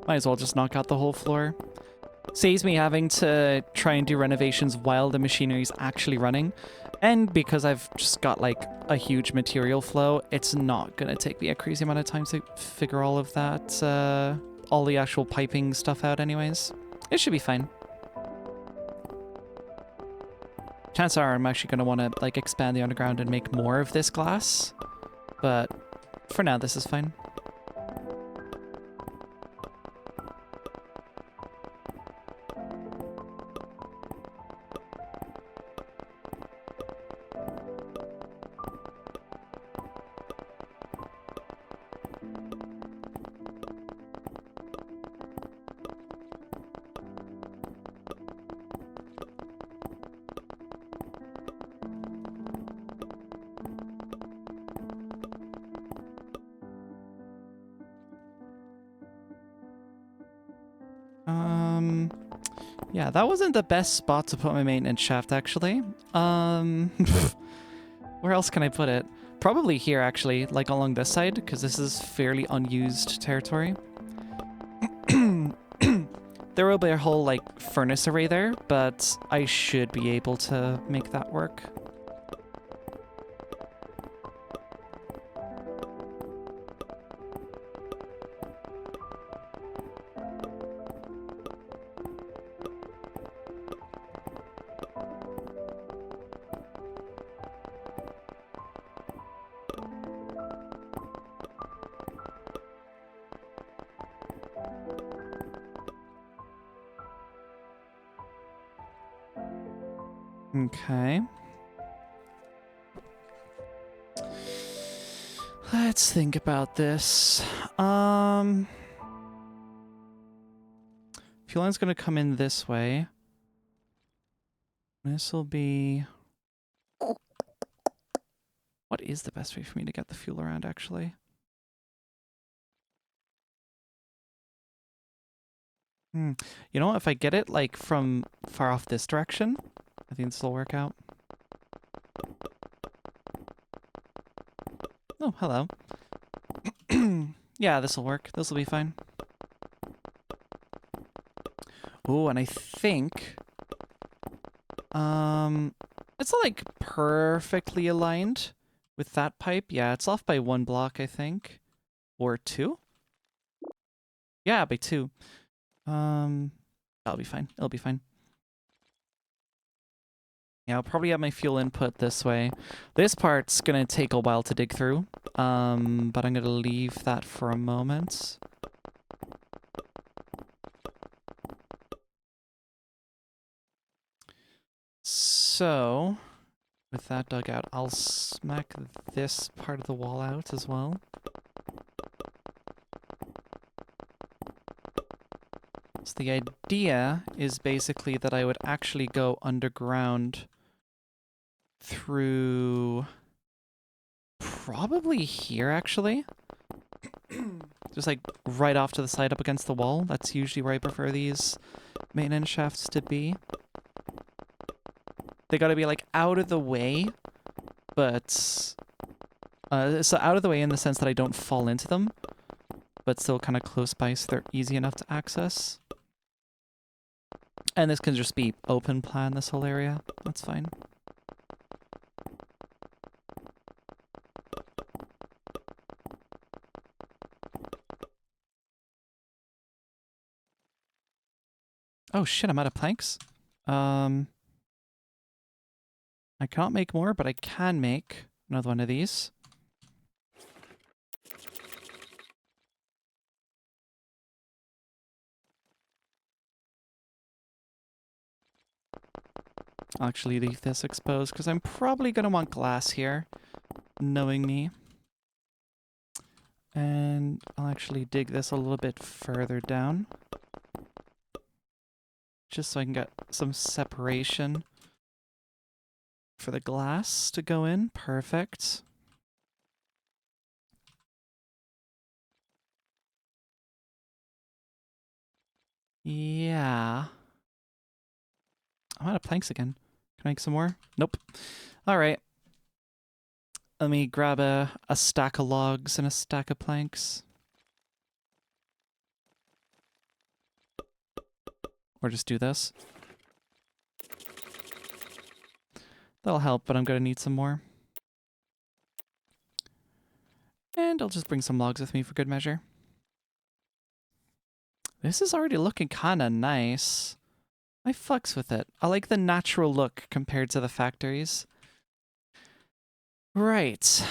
Might as well just knock out the whole floor. Saves me having to try and do renovations while the machinery's actually running. And because I've just got like a huge material flow, it's not gonna take me a crazy amount of time to figure all of that, all the actual piping stuff out anyways. It should be fine. Chances are I'm actually gonna want to like expand the underground and make more of this glass. But for now, this is fine. Yeah, that wasn't the best spot to put my maintenance shaft, actually. Where else can I put it? Probably here, actually, like along this side, because this is fairly unused territory. There will be a whole, like, furnace array there, but I should be able to make that work. Okay. Let's think about this. Fuel line's gonna come in this way. This will be... What is the best way for me to get the fuel around, actually? You know what? If I get it, like, from far off this direction, I think this will work out. Oh, hello. Yeah, this will work. This will be fine. Oh, and I think... it's, like, perfectly aligned with that pipe. Yeah, it's off by 1 block, I think. Or 2? Yeah, by 2. That'll be fine. It'll be fine. Yeah, I'll probably have my fuel input this way. This part's gonna take a while to dig through, but I'm gonna leave that for a moment. So, with that dug out, I'll smack this part of the wall out as well. So the idea is basically that I would actually go underground through probably here, actually. Just like right off to the side up against the wall. That's usually where I prefer these maintenance shafts to be. They gotta be like out of the way, but so out of the way in the sense that I don't fall into them, but still kind of close by so they're easy enough to access. And this can just be open plan, this whole area. That's fine. Oh shit, I'm out of planks. I can't make more, but I can make another one of these. I'll actually leave this exposed because I'm probably going to want glass here, knowing me. And I'll actually dig this a little bit further down, just so I can get some separation for the glass to go in. Perfect. Yeah. I'm out of planks again. Can I make some more? Nope. All right. Let me grab a stack of logs and a stack of planks. Or just do this. That'll help, but I'm going to need some more. And I'll just bring some logs with me for good measure. This is already looking kind of nice. I fucks with it. I like the natural look compared to the factories. Right.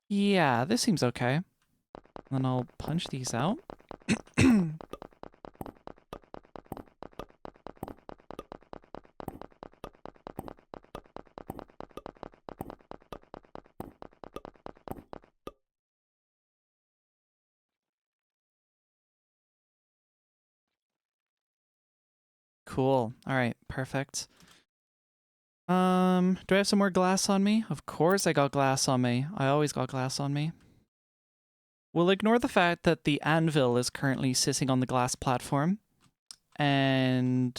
Yeah, this seems okay. Then I'll punch these out. Cool. All right, perfect. Do I have some more glass on me? Of course I got glass on me. I always got glass on me. We'll ignore the fact that the anvil is currently sitting on the glass platform. And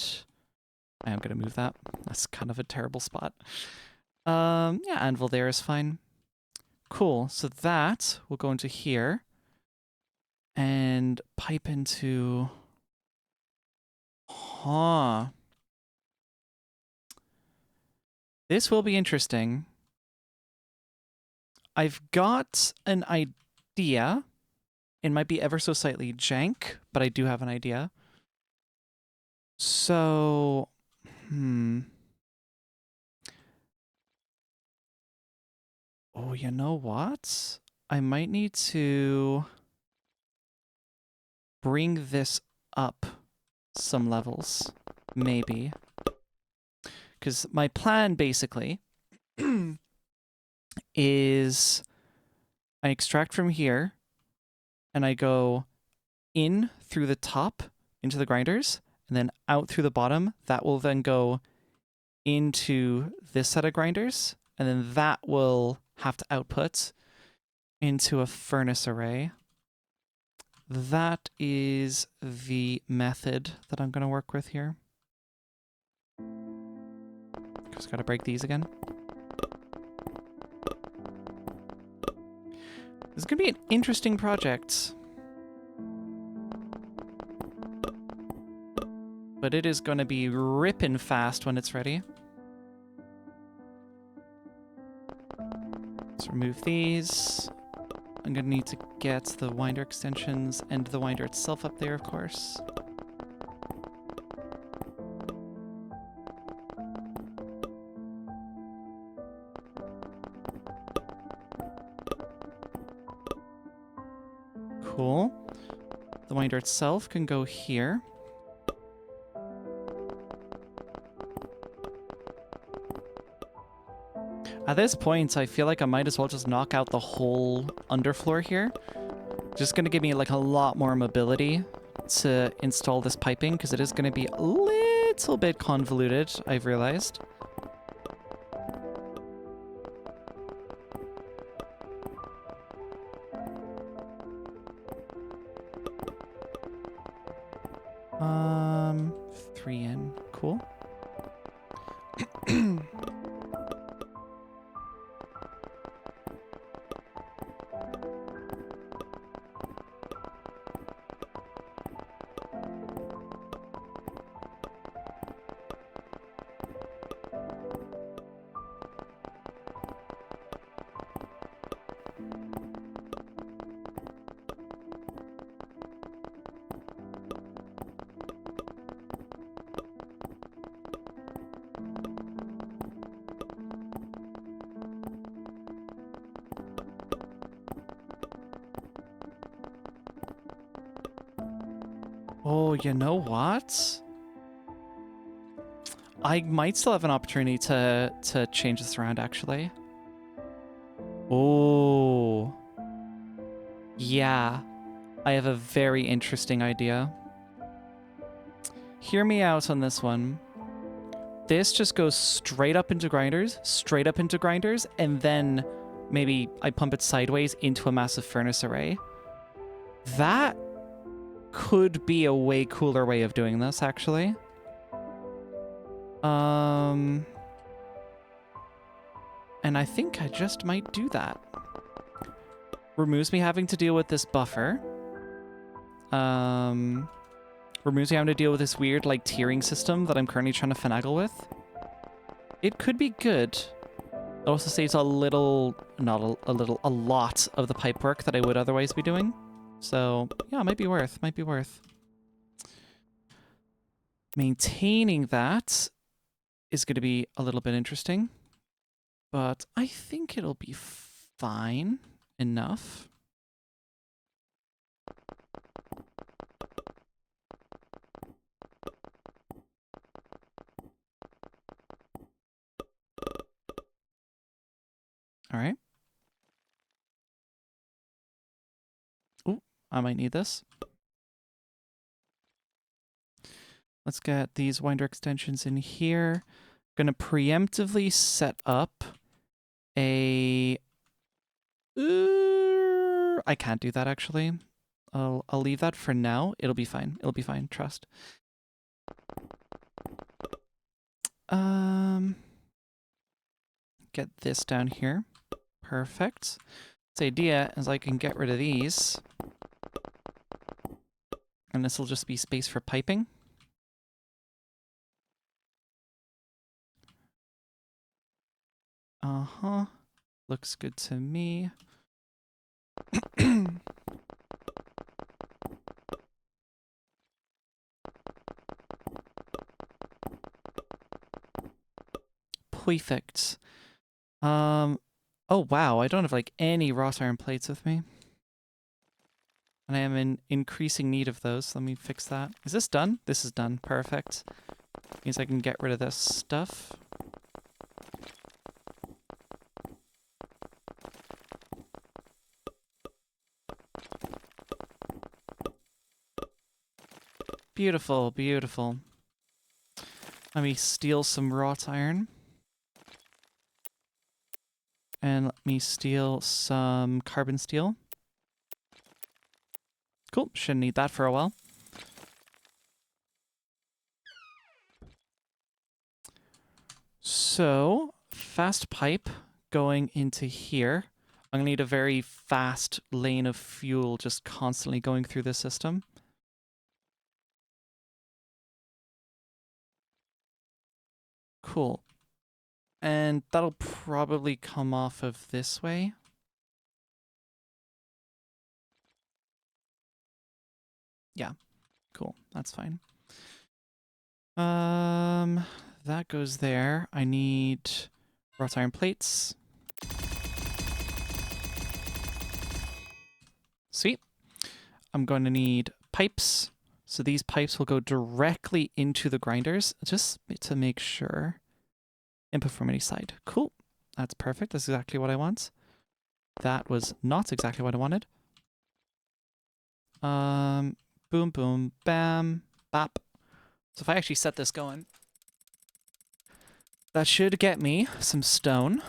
I am going to move that. That's kind of a terrible spot. Yeah, anvil there is fine. Cool. So that will go into here. And pipe into... Huh. This will be interesting. I've got an idea. It might be ever so slightly jank, but I do have an idea. So, Oh, you know what? I might need to bring this up some levels, maybe. Because my plan, basically, is I extract from here, and I go in through the top into the grinders, and then out through the bottom. That will then go into this set of grinders, and then that will have to output into a furnace array. That is the method that I'm going to work with here. Just got to break these again. This is going to be an interesting project. But it is going to be ripping fast when it's ready. Let's remove these. I'm going to need to get the winder extensions and the winder itself up there, of course. Cool. The winder itself can go here. At this point, I feel like I might as well just knock out the whole underfloor here. Just gonna give me like a lot more mobility to install this piping, because it is gonna be a little bit convoluted, I've realized. 3 in. Cool. Oh, you know what? I might still have an opportunity to change this around, actually. Oh. Yeah. I have a very interesting idea. Hear me out on this one. This just goes straight up into grinders, and then maybe I pump it sideways into a massive furnace array. That could be a way cooler way of doing this, actually. And I think I just might do that. Removes me having to deal with this buffer. Removes me having to deal with this weird, like, tiering system that I'm currently trying to finagle with. It could be good. It also saves a little, not a little, a lot of the pipe work that I would otherwise be doing. So, yeah, might be worth, Maintaining that is going to be a little bit interesting. But I think it'll be fine enough. All right. Oh, I might need this. Let's get these winder extensions in here. Gonna preemptively set up a... I can't do that, actually. I'll leave that for now. It'll be fine. It'll be fine. Trust. Get this down here. Perfect. The idea is I can get rid of these. And this will just be space for piping. Uh-huh. Looks good to me. Perfect. Oh wow, I don't have like any wrought iron plates with me. And I am in increasing need of those. Let me fix that. Is this done? This is done. Perfect. Means I can get rid of this stuff. Beautiful, beautiful. Let me steal some wrought iron. And let me steal some carbon steel. Cool, shouldn't need that for a while. So, fast pipe going into here. I'm gonna need a very fast lane of fuel just constantly going through this system. Cool. And that'll probably come off of this way. Yeah, cool. That's fine. That goes there. I need wrought iron plates. Sweet. I'm going to need pipes. So these pipes will go directly into the grinders, just to make sure. Input from any side. Cool. That's perfect. That's exactly what I want. That was not exactly what I wanted. Boom, boom, bam, bop. So if I actually set this going, that should get me some stone.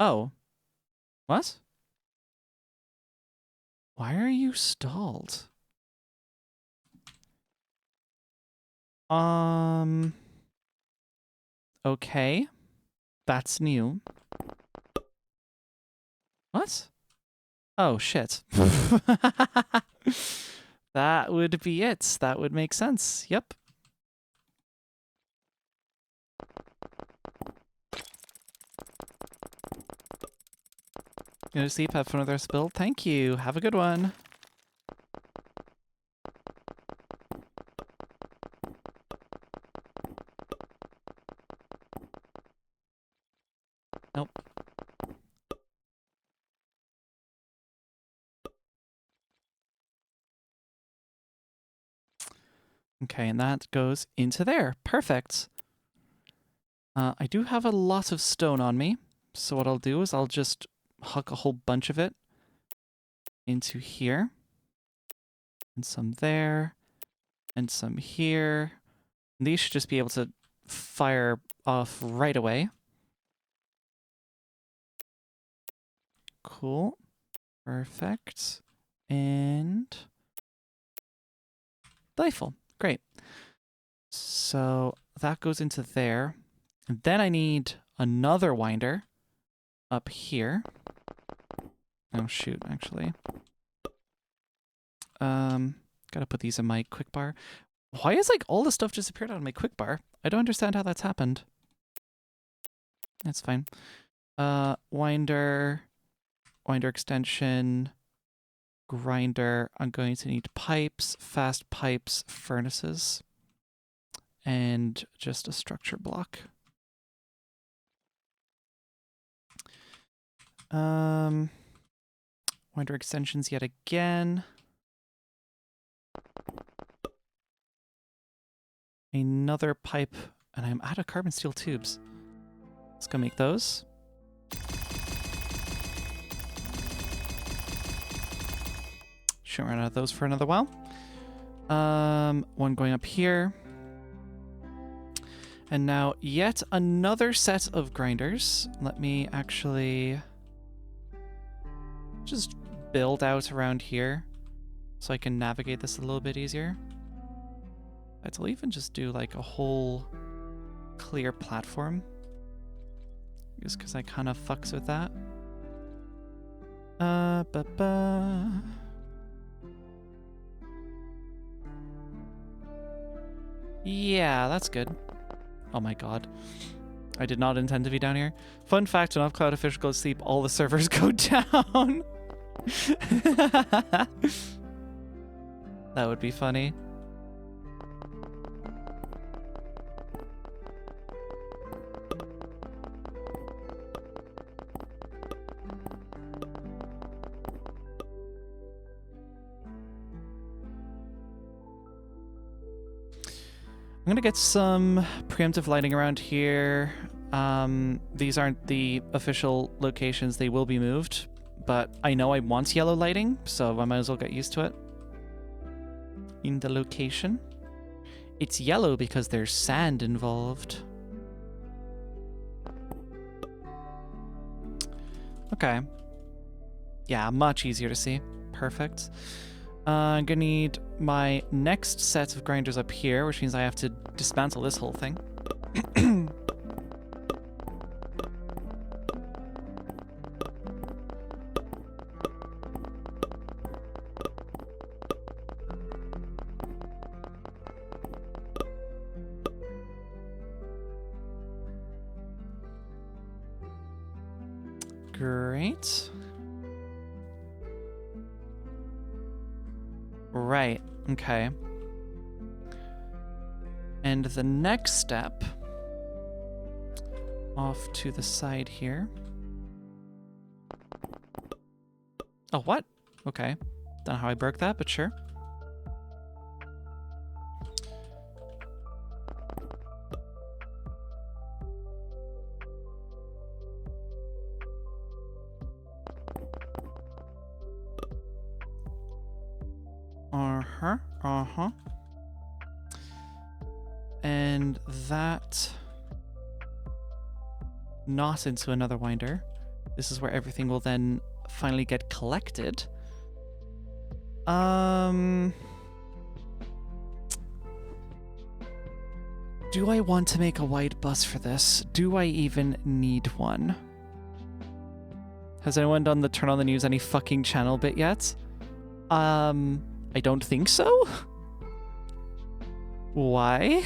Oh. What? Why are you stalled? Okay. That's new. What? Oh, shit. That would be it. That would make sense. Yep. Gonna sleep, have fun with our spill. Thank you. Have a good one. Nope. Okay, and that goes into there. Perfect. I do have a lot of stone on me, so what I'll do is I'll just huck a whole bunch of it into here, and some there, and some here. And these should just be able to fire off right away. Cool. Perfect. And delightful. Great. So that goes into there. And then I need another winder up here. Oh shoot, actually. Gotta put these in my quick bar. Why is like all the stuff disappeared out of my quick bar? I don't understand how that's happened. That's fine. Winder extension, grinder. I'm going to need pipes, fast pipes, furnaces, and just a structure block. Winder extensions yet again. Another pipe, and I'm out of carbon steel tubes. Let's go make those. Shouldn't run out of those for another while. One going up here. And now yet another set of grinders. Let me actually just build out around here so I can navigate this a little bit easier. I'll even just do like a whole clear platform, just because I kind of fucks with that. Yeah, that's good. Oh my god. I did not intend to be down here. Fun fact, when Cloud Official goes to sleep, all the servers go down. That would be funny. I'm gonna get some preemptive lighting around here. These aren't the official locations, they will be moved, but I know I want yellow lighting, so I might as well get used to it. In the location. It's yellow because there's sand involved. Okay. Yeah, much easier to see. Perfect. I'm gonna need my next set of grinders up here, which means I have to dismantle this whole thing. Great. Right, okay. And the next step, off to the side here. Oh, what? Okay. Don't know how I broke that, but sure. And that not into another winder. This is where everything will then finally get collected. Do I want to make a wide bus for this? Do I even need one? Has anyone done the turn on the news any fucking channel bit yet? I don't think so. Why?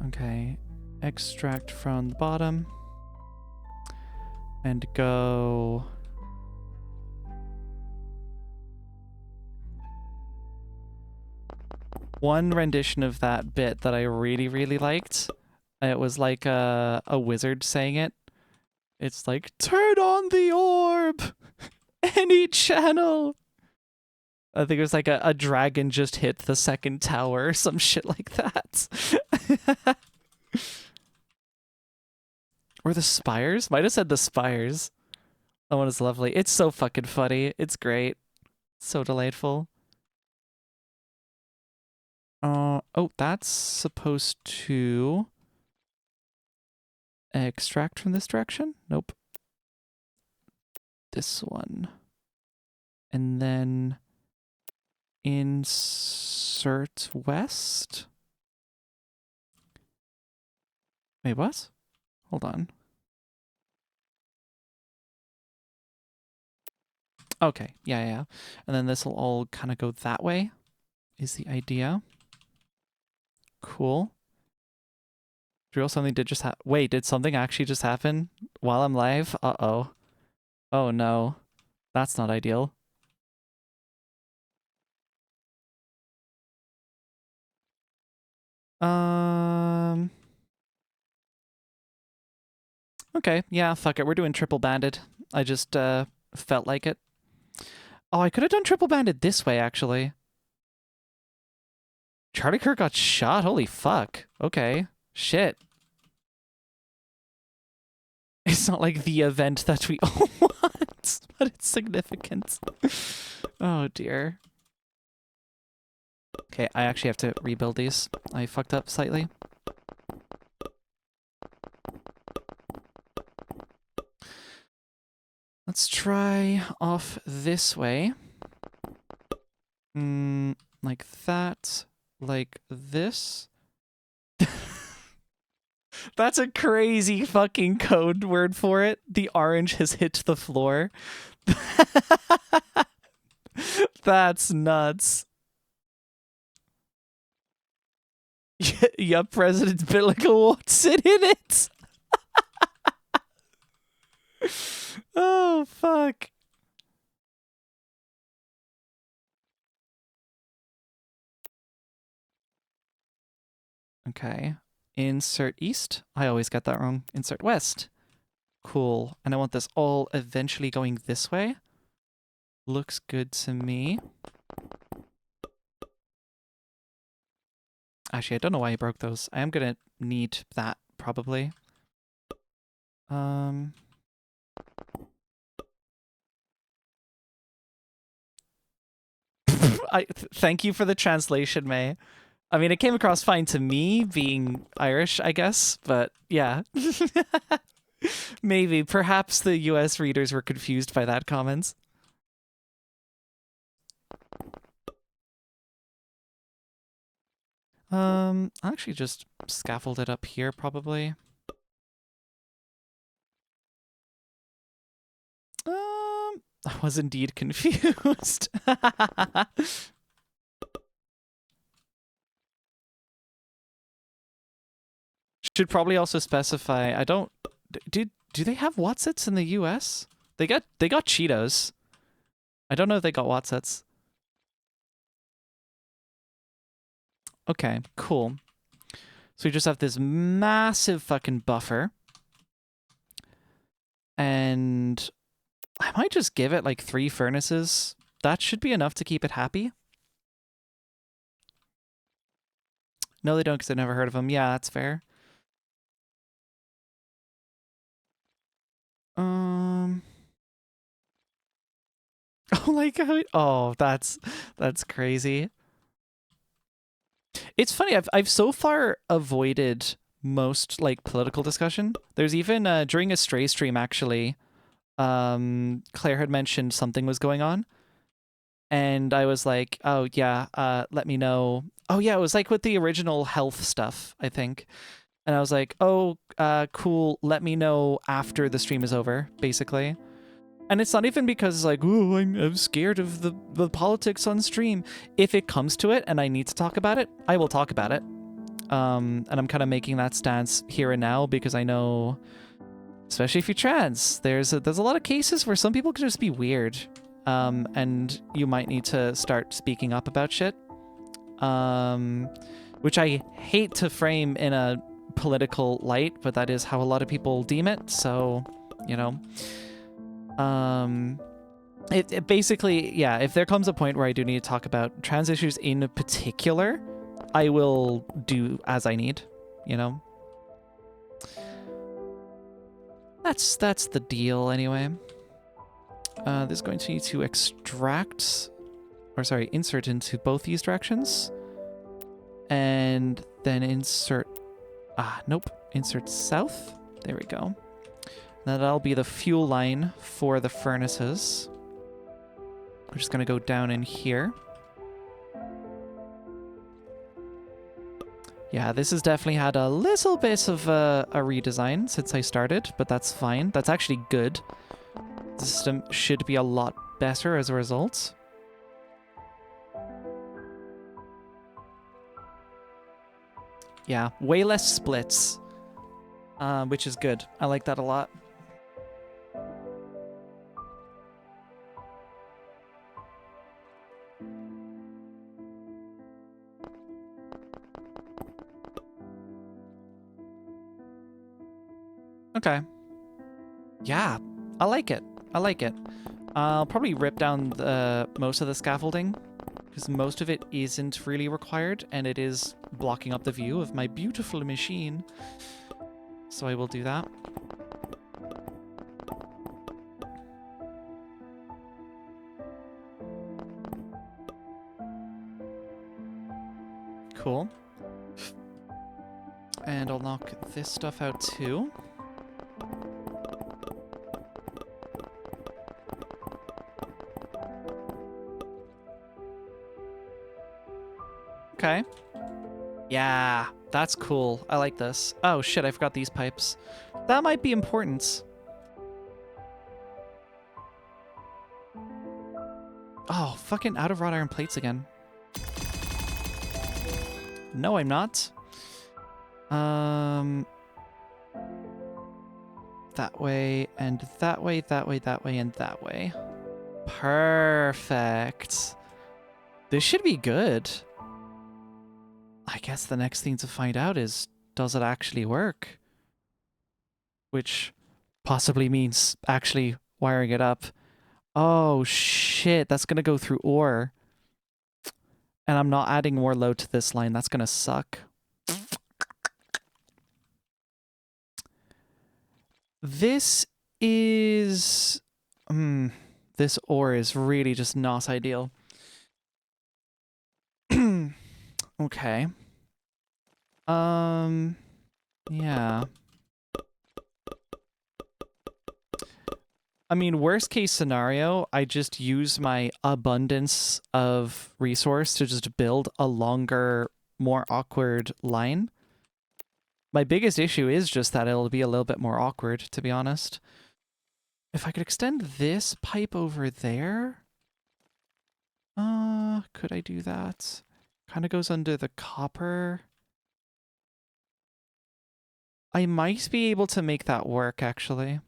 Okay. Extract from the bottom. And go... One rendition of that bit that I really, really liked. It was like a wizard saying it. It's like, turn on the orb! Any channel! I think it was like a dragon just hit the second tower or some shit like that. Or the spires? Might have said the spires. That one is lovely. It's so fucking funny. It's great. So delightful. Oh, that's supposed to extract from this direction? Nope. This one. And then insert west? Wait, what? Hold on. Okay, yeah. And then this will all kind of go that way, is the idea. Cool. Drill, something did just happen. Wait, did something actually just happen while I'm live? Uh-oh. Oh no. That's not ideal. Okay, yeah, fuck it. We're doing triple banded. I just felt like it. Oh, I could have done triple banded this way, actually. Charlie Kirk got shot? Holy fuck. Okay. Shit. It's not like the event that we all want, but it's significant. Oh dear. Okay, I actually have to rebuild these. I fucked up slightly. Let's try off this way. Like that. Like this. That's a crazy fucking code word for it. The orange has hit the floor. That's nuts. Yup, President Billicle wants it in it. Oh, fuck. Okay. Insert east. I always get that wrong. Insert west. Cool. And I want this all eventually going this way. Looks good to me. Actually, I don't know why I broke those. I am gonna need that, probably. Thank you for the translation, May. I mean, it came across fine to me, being Irish, I guess, but yeah. Maybe. Perhaps the US readers were confused by that comment. I'll actually just scaffold it up here, probably. I was indeed confused. Should probably also specify, I don't... Do they have Watsits in the US? They got Cheetos. I don't know if they got Watsits. Okay, cool. So we just have this massive fucking buffer. And I might just give it like 3 furnaces. That should be enough to keep it happy. No, they don't, because I've never heard of them. Yeah, that's fair. Oh, like how... Oh, that's crazy. It's funny. I've so far avoided most like political discussion. There's even during a Stray stream actually, Claire had mentioned something was going on, and I was like, oh yeah, let me know. Oh yeah, it was like with the original health stuff, I think. And I was like, oh, cool, let me know after the stream is over, basically. And it's not even because like, oh, I'm scared of the politics on stream. If it comes to it and I need to talk about it, I will talk about it. And I'm kind of making that stance here and now because I know, especially if you're trans, there's a lot of cases where some people can just be weird. And you might need to start speaking up about shit. Which I hate to frame in a political light, but that is how a lot of people deem it. So, you know, it basically, yeah, if there comes a point where I do need to talk about trans issues in particular, I will do as I need, you know. That's the deal anyway. This is going to need to extract, or sorry, insert into both these directions. And then insert, nope, insert south. There we go. That'll be the fuel line for the furnaces. We're just gonna go down in here. Yeah, this has definitely had a little bit of a redesign since I started, but that's fine. That's actually good. The system should be a lot better as a result. Yeah, way less splits, which is good. I like that a lot. Okay. Yeah, I like it. I like it. I'll probably rip down most of the scaffolding because most of it isn't really required and it is blocking up the view of my beautiful machine. So I will do that. Cool. And I'll knock this stuff out too. Okay. Yeah, that's cool. I like this. Oh shit, I forgot these pipes. That might be important. Oh, fucking out of wrought iron plates again. No, I'm not. That way, and that way, that way, that way, and that way. Perfect. This should be good. I guess the next thing to find out is, does it actually work? Which possibly means actually wiring it up. Oh shit, that's gonna go through ore. And I'm not adding more load to this line. That's gonna suck. This is... this ore is really just not ideal. Okay. Yeah. I mean, worst case scenario, I just use my abundance of resource to just build a longer, more awkward line. My biggest issue is just that it'll be a little bit more awkward, to be honest. If I could extend this pipe over there... could I do that? Kind of goes under the copper. I might be able to make that work, actually.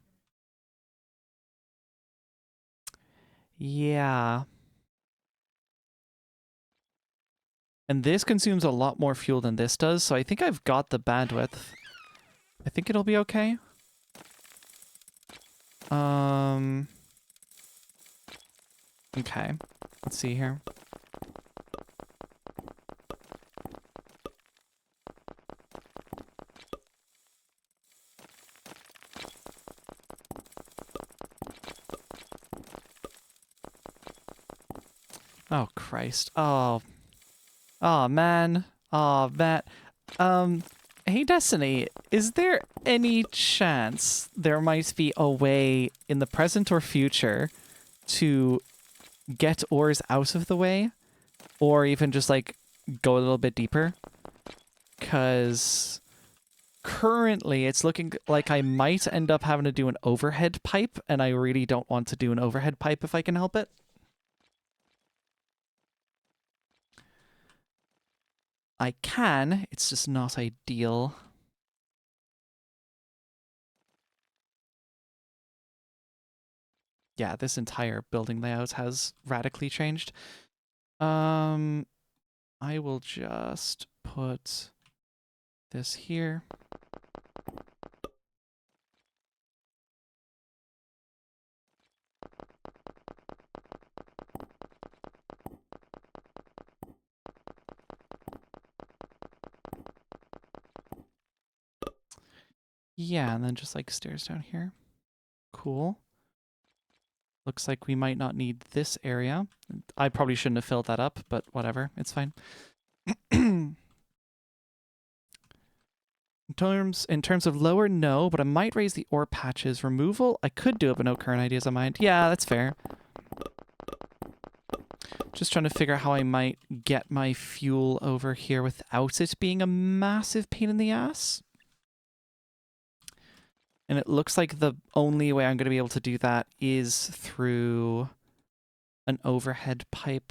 Yeah. And this consumes a lot more fuel than this does, so I think I've got the bandwidth. I think it'll be okay. Okay. Let's see here. Oh, Christ. Oh. Oh, man. Aw, Matt. Hey Destiny, is there any chance there might be a way in the present or future to get ores out of the way? Or even just, like, go a little bit deeper? Because currently it's looking like I might end up having to do an overhead pipe, and I really don't want to do an overhead pipe if I can help it. I can, it's just not ideal. Yeah, this entire building layout has radically changed. I will just put this here. Yeah, and then just like stairs down here. Cool. Looks like we might not need this area. I probably shouldn't have filled that up, but whatever, it's fine. In terms of lower, no, but I might raise the ore patches. Removal, I could do it, but no current ideas on mind. Yeah, that's fair. Just trying to figure out how I might get my fuel over here without it being a massive pain in the ass. And it looks like the only way I'm going to be able to do that is through an overhead pipe.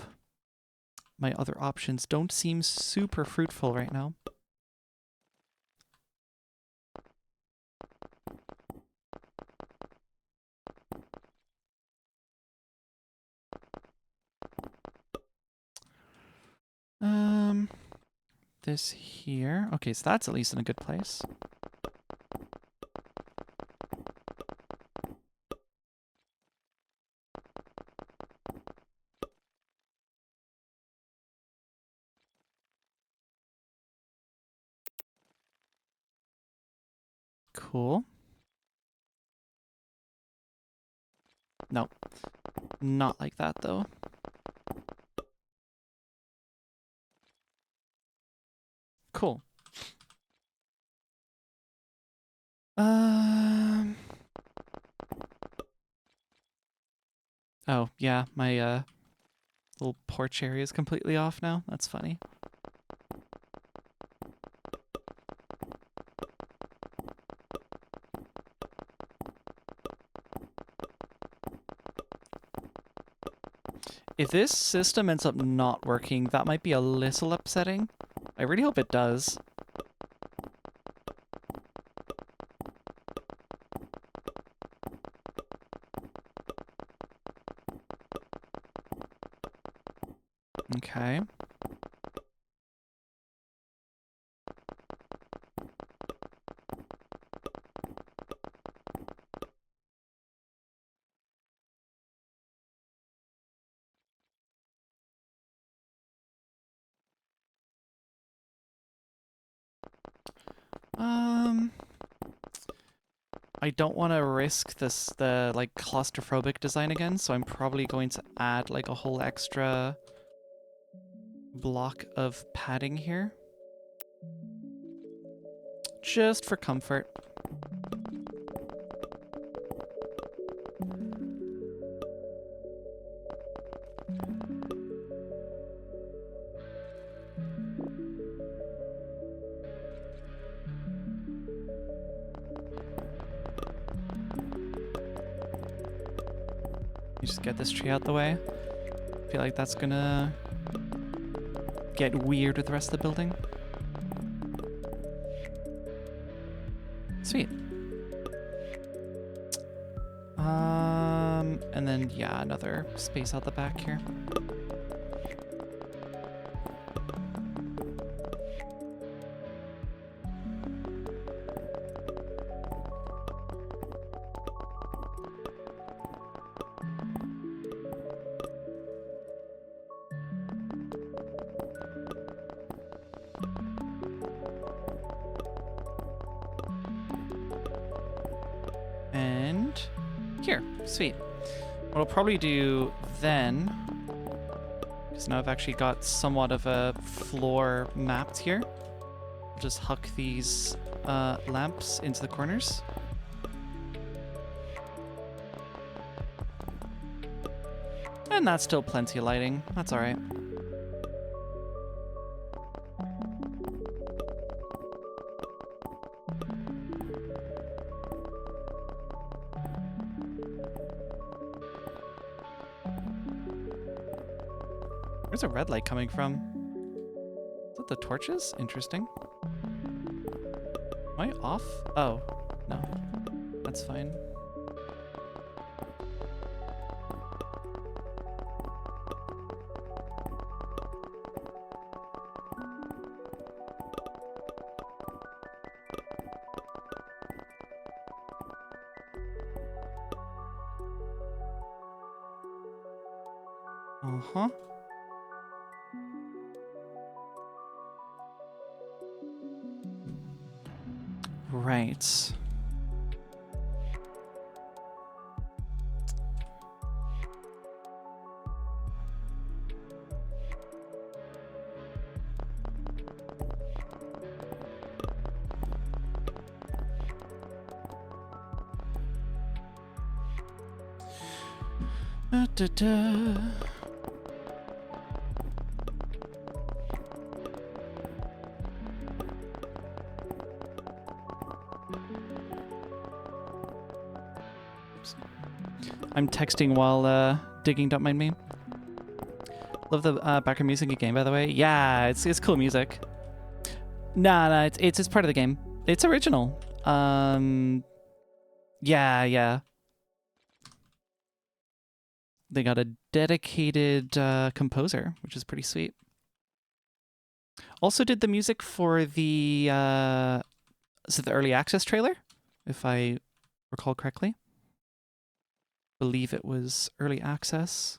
My other options don't seem super fruitful right now. This here. Okay, so that's at least in a good place. Cool. No, not like that though. Cool. Oh, yeah, my little porch area is completely off now. That's funny. If this system ends up not working, that might be a little upsetting. I really hope it does. Okay. I don't want to risk the like claustrophobic design again, so I'm probably going to add like a whole extra block of padding here. Just for comfort. Just get this tree out the way. I feel like that's gonna get weird with the rest of the building. Sweet. And then yeah, another space out the back here. Here, sweet. What I'll probably do then, because now I've actually got somewhat of a floor mapped here. I'll just huck these lamps into the corners. And that's still plenty of lighting. That's all right. Where's a red light coming from? Is that the torches? Interesting. Am I off? Oh, no. That's fine. Uh-huh. Right. Da-da-da. I'm texting while digging, don't mind me. Love the background music game, by the way. Yeah, it's cool music. Nah, it's part of the game. It's original. Yeah. They got a dedicated composer, which is pretty sweet. Also did the music for the is it the early access trailer, if I recall correctly. Believe it was early access.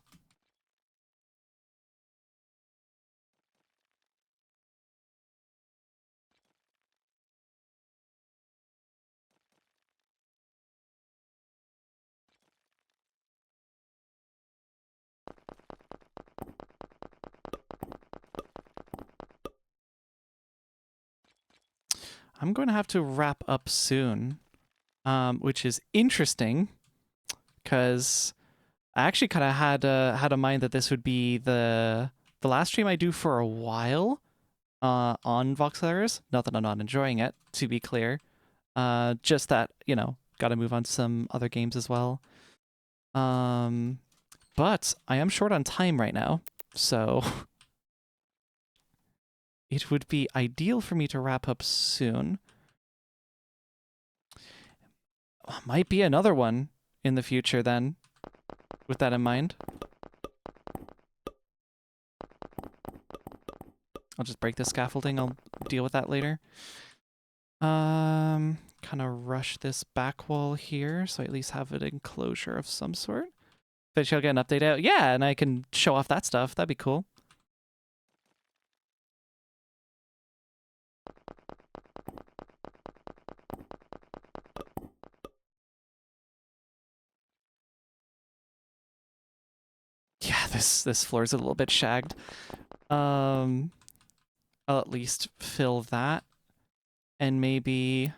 I'm going to have to wrap up soon, which is interesting, because I actually kind of had a mind that this would be the last stream I do for a while on Voxel Eras. Not that I'm not enjoying it, to be clear. Just that, you know, got to move on to some other games as well. But I am short on time right now, so it would be ideal for me to wrap up soon. Might be another one in the future then, with that in mind. I'll just break the scaffolding. I'll deal with that later. Kind of rush this back wall here, so I at least have an enclosure of some sort. But I'll get an update out. Yeah, and I can show off that stuff. That'd be cool. Yeah, this floor is a little bit shagged. I'll at least fill that. And maybe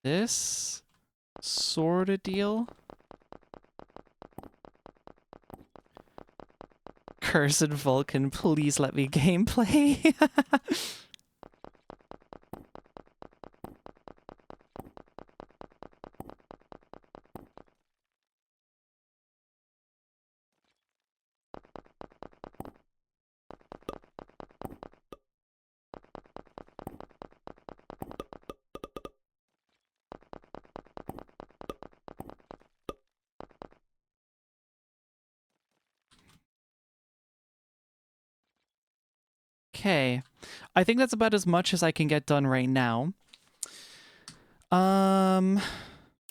this sort of deal. Cursed Vulcan, please let me gameplay. Okay, I think that's about as much as I can get done right now.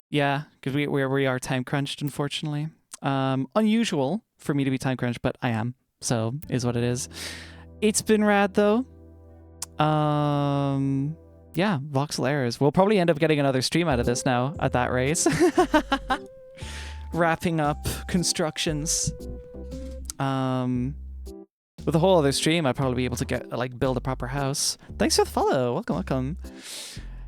Yeah, because we are time crunched, unfortunately. Unusual for me to be time crunched, but I am, so is what it is. It's been rad though. Yeah, Voxel Eras. We'll probably end up getting another stream out of this now at that rate. Wrapping up constructions. With a whole other stream, I'd probably be able to get like build a proper house. Thanks for the follow. Welcome, welcome.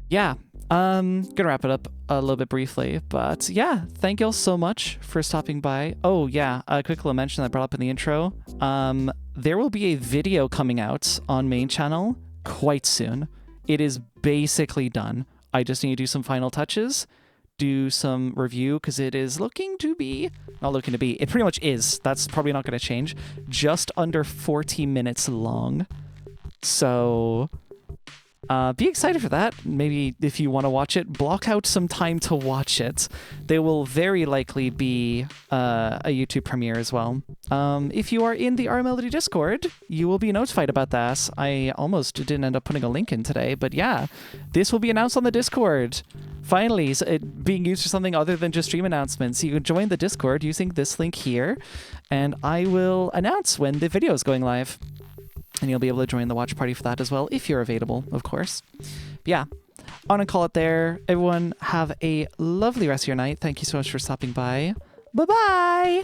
Yeah, gonna wrap it up a little bit briefly, but yeah, thank you all so much for stopping by. Oh yeah, a quick little mention that I brought up in the intro. There will be a video coming out on main channel quite soon. It is basically done. I just need to do some final touches, do some review, because it is looking to be, not looking to be, it pretty much is. That's probably not going to change. Just under 40 minutes long. So be excited for that. Maybe if you want to watch it, block out some time to watch it. There will very likely be a YouTube premiere as well. If you are in the R Melody Discord, you will be notified about that. I almost didn't end up putting a link in today, but yeah, this will be announced on the Discord. Finally, it being used for something other than just stream announcements. You can join the Discord using this link here, and I will announce when the video is going live. And you'll be able to join the watch party for that as well, if you're available, of course. But yeah, I'm gonna call it there. Everyone have a lovely rest of your night. Thank you so much for stopping by. Bye-bye!